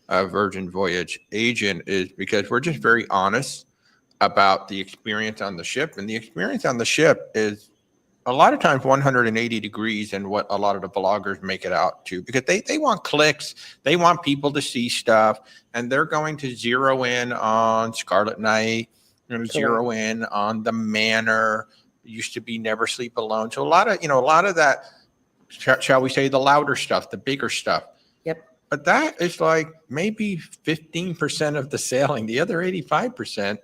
Virgin Voyage agent, is because we're just very honest about the experience on the ship. And the experience on the ship is a lot of times 180 degrees and what a lot of the bloggers make it out to, because they want clicks. They want people to see stuff, and they're going to zero in on Scarlet Night, they're going to zero in on the Manor. It used to be Never Sleep Alone. So a lot of that, shall we say, the louder stuff, the bigger stuff.
Yep.
But that is like maybe 15% of the sailing. The other 85%,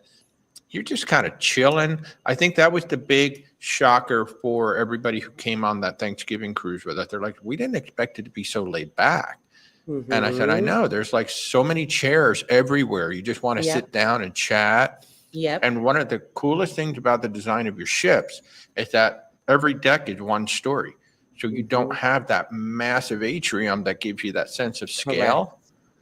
you're just kind of chilling. I think that was the big shocker for everybody who came on that Thanksgiving cruise with us. They're like, we didn't expect it to be so laid back. And I said, I know, there's like so many chairs everywhere. You just want to sit down and chat. And one of the coolest things about the design of your ships is that every deck is one story. So you don't have that massive atrium that gives you that sense of scale.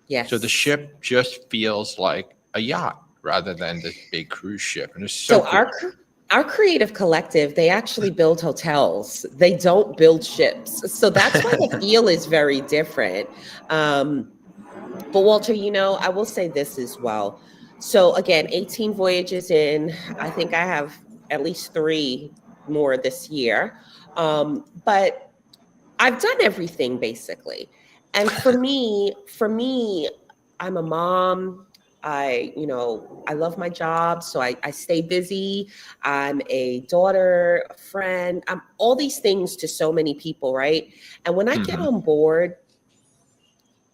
Yes.
So the ship just feels like a yacht rather than this big cruise ship. And it's so cool.
Our creative collective, they actually build hotels. They don't build ships. So that's why the feel is very different. But Walter, I will say this as well. So again, 18 voyages in, I think I have at least 3 more this year. But I've done everything basically. And for me, I'm a mom. I love my job, so I stay busy. I'm a daughter, a friend. I'm all these things to so many people, right? And when I get on board,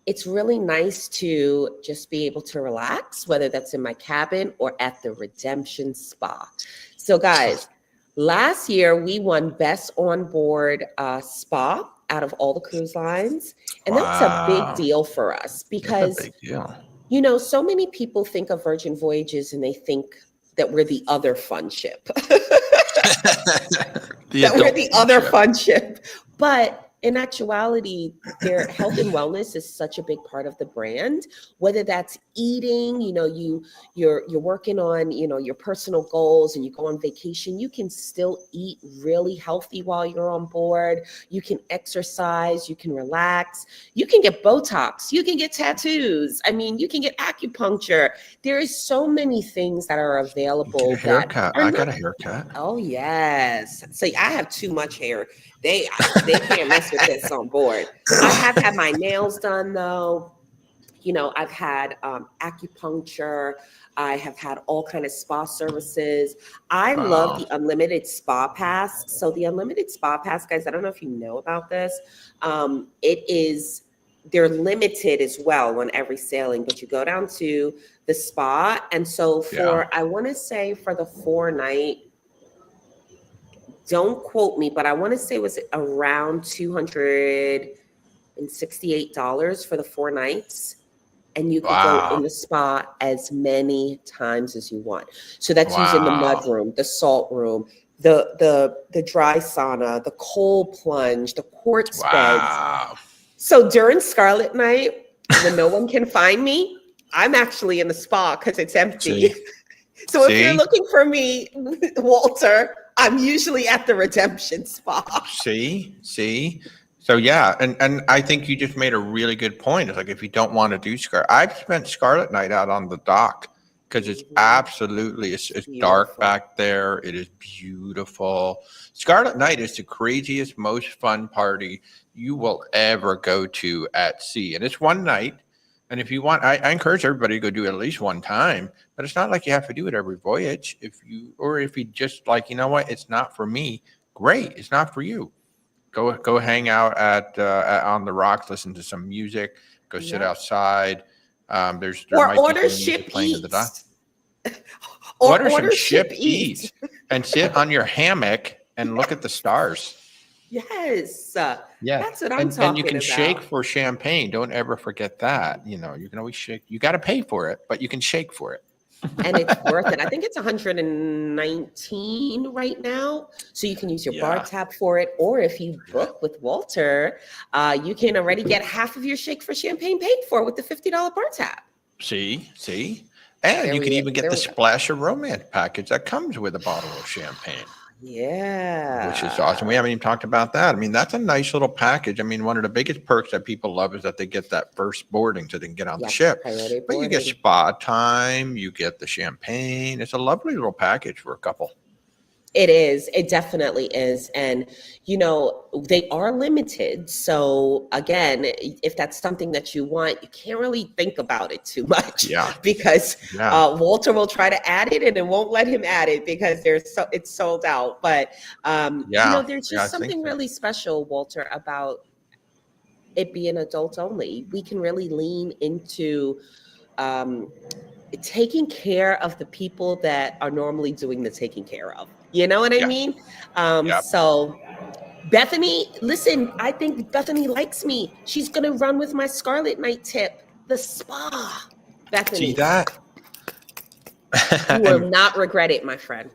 it's really nice to just be able to relax, whether that's in my cabin or at the Redemption Spa. So guys, last year we won Best On Board Spa out of all the cruise lines. And that's a big deal for us because
That's a big deal.
So many people think of Virgin Voyages and they think that we're the other fun ship. That we're the other fun ship. But in actuality, their health and wellness is such a big part of the brand. Whether that's eating, you're working on, your personal goals, and you go on vacation, you can still eat really healthy while you're on board. You can exercise, you can relax, you can get Botox, you can get tattoos. I mean, you can get acupuncture. There is so many things that are available.
Get a haircut. I got a haircut.
Oh yes. See, I have too much hair. They can't mess with this on board. I have had my nails done though. I've had acupuncture. I have had all kind of spa services. I love the unlimited spa pass. So the unlimited spa pass, guys, I don't know if you know about this. They're limited as well on every sailing, but you go down to the spa. And so I want to say for the 4-night, don't quote me, but I want to say it was around $268 for the 4 nights. And you can go in the spa as many times as you want. So that's using the mud room, the salt room, the dry sauna, the cold plunge, the quartz beds. So during Scarlet Night, when no one can find me, I'm actually in the spa because it's empty. So if you're looking for me, Walter, I'm usually at the Redemption Spa.
See? So yeah, and I think you just made a really good point. It's like, if you don't want to do I've spent Scarlet Night out on the dock because it's absolutely, it's dark back there. It is beautiful. Scarlet Night is the craziest, most fun party you will ever go to at sea. And it's one night. And if you want, I encourage everybody to go do it at least one time, but it's not like you have to do it every voyage. If you just like, it's not for me, great. It's not for you. Go hang out on the rocks, listen to some music, go sit outside. There might
order
be
ship
playing
eats.
at the dock.
Order
some
ship
ship
eats.
and sit on your hammock and look at the stars.
Yes.
Yeah,
That's what I'm talking about.
And you can shake for champagne. Don't ever forget that. You can always shake. You got to pay for it, but you can shake for it.
And it's worth it. I think it's 119 right now. So you can use your bar tab for it. Or if you book with Walter, you can already get half of your shake for champagne paid for with the $50 bar tab.
See? And you can even get the Splash of Romance package that comes with a bottle of champagne.
Yeah.
Which is awesome. We haven't even talked about that. I mean, that's a nice little package. I mean, one of the biggest perks that people love is that they get that first boarding so they can get on the ship. But you get spa time, you get the champagne. It's a lovely little package for a couple.
It is. It definitely is. And, they are limited. So again, if that's something that you want, you can't really think about it too much.
Yeah.
Because Walter will try to add it and it won't let him add it because it's sold out. But, there's just something really special, Walter, about it being adult only. We can really lean into taking care of the people that are normally doing the taking care of. You know what I mean? So Bethany, listen, I think Bethany likes me. She's going to run with my Scarlet Night tip, the spa. Bethany.
See that?
You will not regret it, my friend.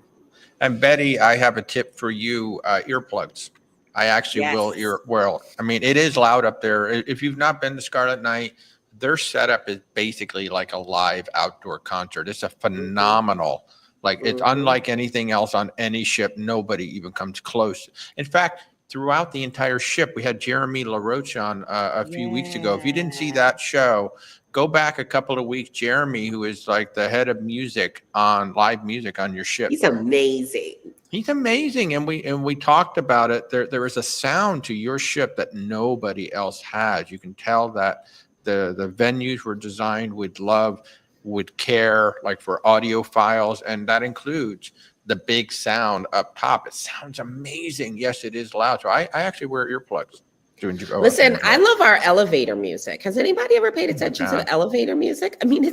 And Betty, I have a tip for you, earplugs. I actually will. I mean, it is loud up there. If you've not been to Scarlet Night, their setup is basically like a live outdoor concert. It's a phenomenal, it's unlike anything else on any ship. Nobody even comes close. In fact, throughout the entire ship, we had Jeremy LaRoche on a few weeks ago. If you didn't see that show, go back a couple of weeks. Jeremy, who is like the head of music on live music on your ship.
He's amazing.
He's amazing. And we talked about it. There is a sound to your ship that nobody else has. You can tell that the venues were designed with love, with care, like for audiophiles, and that includes the big sound up top. It sounds amazing. Yes, it is loud. So I actually wear earplugs.
Listen, I love our elevator music. Has anybody ever paid attention to the elevator music? I mean,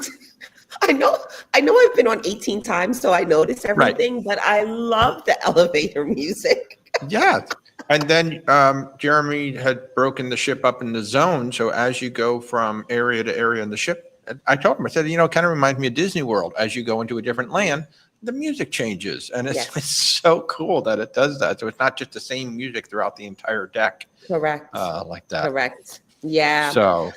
I know I've been on 18 times, so I notice everything, but I love the elevator music.
Yeah. And then Jeremy had broken the ship up into zones. So as you go from area to area in the ship, I told him, I said, it kind of reminds me of Disney World. As you go into a different land, the music changes, and it's,
Yes.
it's so cool that it does that. So it's not just the same music throughout the entire deck,
Correct.
like that.
Correct. Yeah.
So,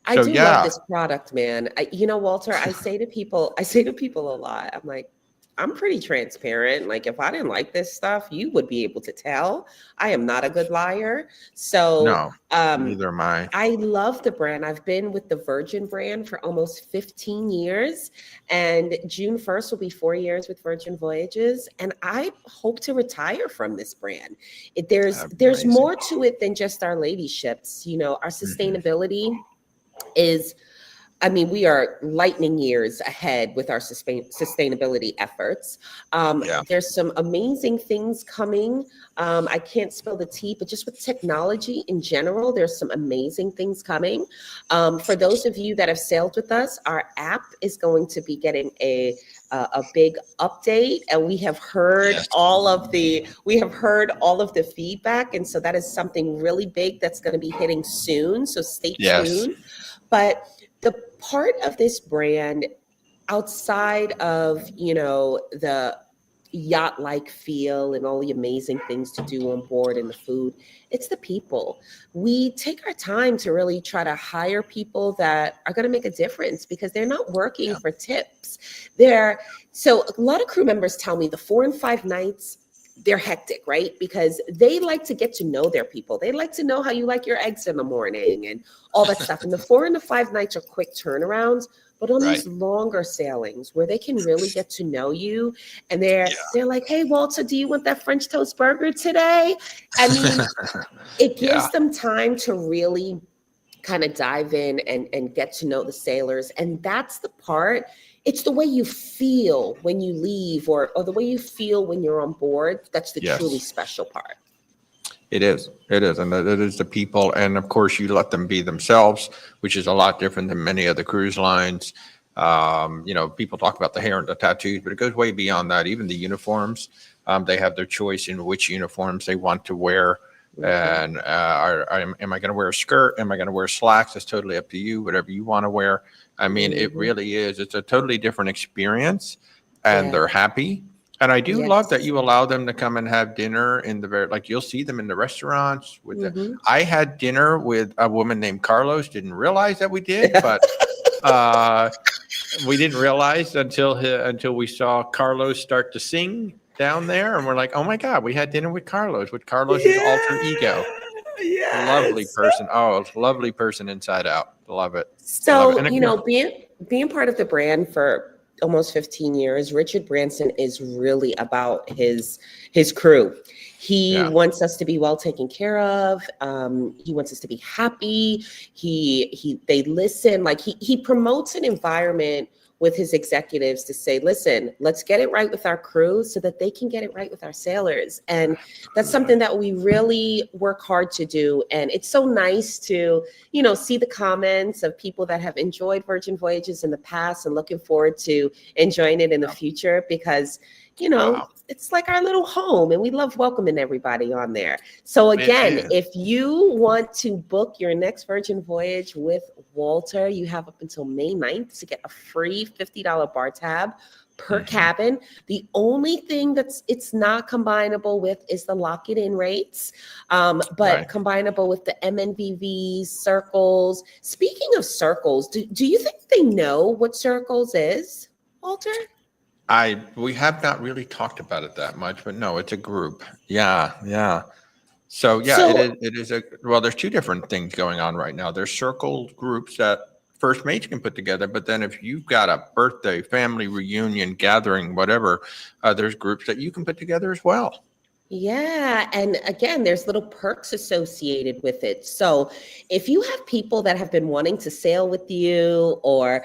I do love
yeah,
this product, man. Walter, I say to people a lot, I'm like, I'm pretty transparent. Like, if I didn't like this stuff, you would be able to tell. I am not a good liar. So,
no, neither am I.
I love the brand. I've been with the Virgin brand for almost 15 years, and June 1st will be 4 years with Virgin Voyages. And I hope to retire from this brand. There's
Amazing.
more to it than just our lady ships. Our sustainability is, we are lightning years ahead with our sustainability efforts.
Yeah.
There's some amazing things coming. I can't spill the tea, but just with technology in general, there's some amazing things coming. For those of you that have sailed with us, our app is going to be getting a big update, and we have heard all of the feedback, and so that is something really big that's going to be hitting soon. So stay tuned. But the part of this brand outside of, the yacht-like feel and all the amazing things to do on board and the food, it's the people. We take our time to really try to hire people that are going to make a difference, because they're not working for tips. So a lot of crew members tell me the 4 and 5 nights, they're hectic, right? Because they like to get to know their people. They like to know how you like your eggs in the morning and all that stuff. And the 4 and the 5 nights are quick turnarounds, but on these longer sailings where they can really get to know you, and they're like, "Hey, Walter, do you want that French toast burger today?" It gives them time to really kind of dive in and get to know the sailors. And that's the part. It's the way you feel when you leave, or the way you feel when you're on board. That's the truly special part.
It is. And it is the people. And of course, you let them be themselves, which is a lot different than many other cruise lines. People talk about the hair and the tattoos, but it goes way beyond that. Even the uniforms, they have their choice in which uniforms they want to wear. And am I going to wear a skirt? Am I going to wear slacks? It's totally up to you, whatever you want to wear. It really is. It's a totally different experience, and they're happy. And I do love that you allow them to come and have dinner in you'll see them in the restaurants. I had dinner with a woman named Carlos. Didn't realize that we did, but we didn't realize until we saw Carlos start to sing down there, and we're like, "Oh my God, we had dinner with Carlos, alter ego." Lovely person. Oh, lovely person inside out. Love it.
So, being part of the brand for almost 15 years, Richard Branson is really about his crew. He wants us to be well taken care of. He wants us to be happy. They listen. He promotes an environment with his executives to say, listen, let's get it right with our crew so that they can get it right with our sailors. And that's something that we really work hard to do. And it's so nice to, see the comments of people that have enjoyed Virgin Voyages in the past and looking forward to enjoying it in the future, because, it's like our little home, and we love welcoming everybody on there. So again, if you want to book your next Virgin Voyage with Walter, you have up until May 9th to get a free $50 bar tab per cabin. The only thing it's not combinable with is the lock it in rates, but combinable with the MNVVs, circles. Speaking of circles, do you think they know what circles is, Walter?
We have not really talked about it that much, but no, it's a group. Yeah. So it is there's two different things going on right now. There's circle groups that first mates can put together, but then if you've got a birthday, family reunion, gathering, whatever, there's groups that you can put together as well.
Yeah. And again, there's little perks associated with it. So if you have people that have been wanting to sail with you, or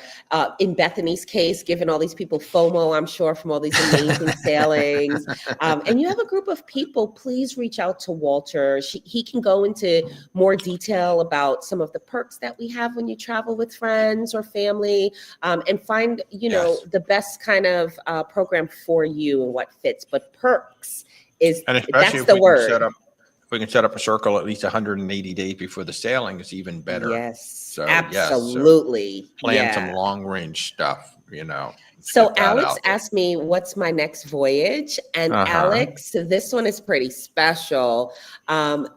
in Bethany's case, given all these people FOMO, I'm sure, from all these amazing sailings, and you have a group of people, please reach out to Walter. He can go into more detail about some of the perks that we have when you travel with friends or family, and find, the best kind of program for you and what fits. But perks that's the word.
If we can set up a circle at least 180 days before the sailing, is even better.
Yes,
So
absolutely.
Plan some long range stuff. let's
So
get that
Alex
out there.
asked me, what's my next voyage? And
Uh-huh.
Alex, this one is pretty special.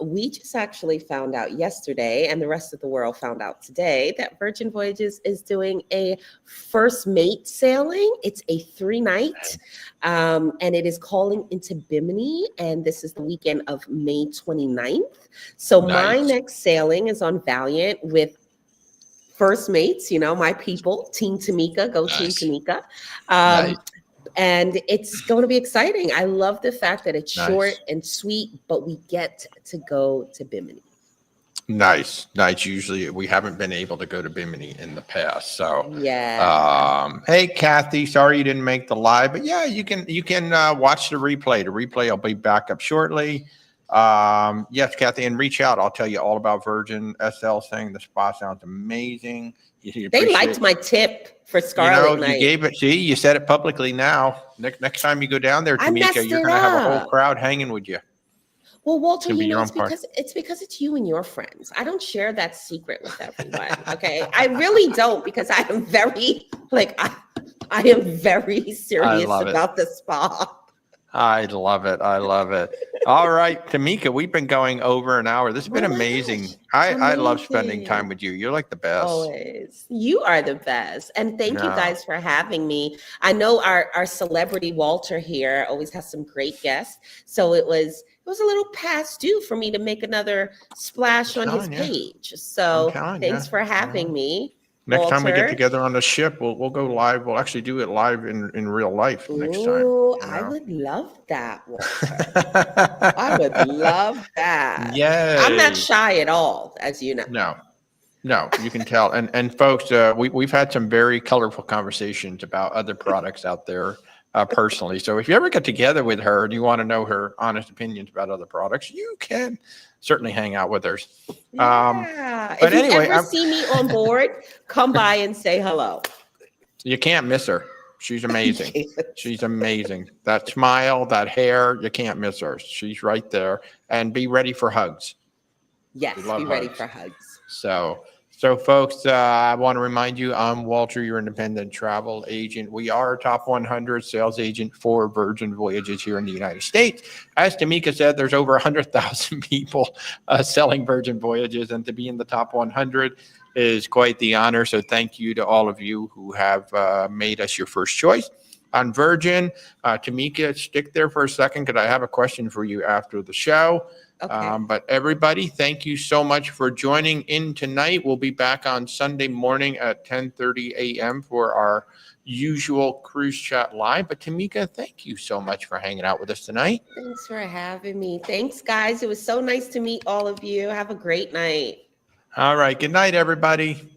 We just actually found out yesterday, and the rest of the world found out today, that Virgin Voyages is doing a first mate sailing. It's a 3-night, and it is calling into Bimini, and this is the weekend of May 29th. So my
Nice.
next sailing is on Valiant with first mates, my people, Team Tamika, go Team
Nice.
Tamika.
Nice.
And it's going to be exciting. I love the fact that it's
Nice.
short and sweet, but we get to go to Bimini.
Nice. Usually we haven't been able to go to Bimini in the past. So
Yeah.
hey Kathy, sorry you didn't make the live, but yeah, you can watch the replay. The replay will be back up shortly. Yes, Kathy, and reach out. I'll tell you all about Virgin SL saying the spa sounds amazing.
They liked my tip for Scarlet Night.
You gave it. See, you said it publicly now. Next time you go down there,
I
Tamika,
messed
you're
it
going to have a whole
up.
crowd hanging with you.
Well, Walter,
It'll be your
it's
own party.
because it's you and your friends. I don't share that secret with everyone. Okay, I really don't, because I am very I am very serious about the spa.
I love it. All right, Tamika, we've been going over an hour. This has been amazing. I love spending time with you. You're like the best.
Always. You are the best. And thank you guys for having me. I know our celebrity Walter here always has some great guests. So it was a little past due for me to make another splash on his page. So thanks for having me.
Next
Walter.
time we get together on the ship, we'll go live. We'll actually do it live in real life next time.
I would love that, Walter. I would love that.
Yeah.
I'm not shy at all, as you know.
No, you can tell. And folks, we've had some very colorful conversations about other products out there personally. So if you ever get together with her and you want to know her honest opinions about other products, you can certainly hang out with her.
Yeah.
But
if
anyway,
you ever see me on board, come by and say hello.
You can't miss her. She's amazing. She's amazing. That smile, that hair, you can't miss her. She's right there. And be ready for hugs.
Yes, be ready for hugs.
So folks, I want to remind you, I'm Walter, your independent travel agent. We are a top 100 sales agent for Virgin Voyages here in the United States. As Tamika said, there's over 100,000 people selling Virgin Voyages, and to be in the top 100 is quite the honor. So thank you to all of you who have made us your first choice. On Virgin, Tamika, stick there for a second because I have a question for you after the show.
Okay.
But everybody, thank you so much for joining in tonight. We'll be back on Sunday morning at 10:30 a.m. for our usual Cruise Chat Live. But Tamika, thank you so much for hanging out with us tonight.
Thanks for having me. Thanks, guys. It was so nice to meet all of you. Have a great night.
All right. Good night, everybody.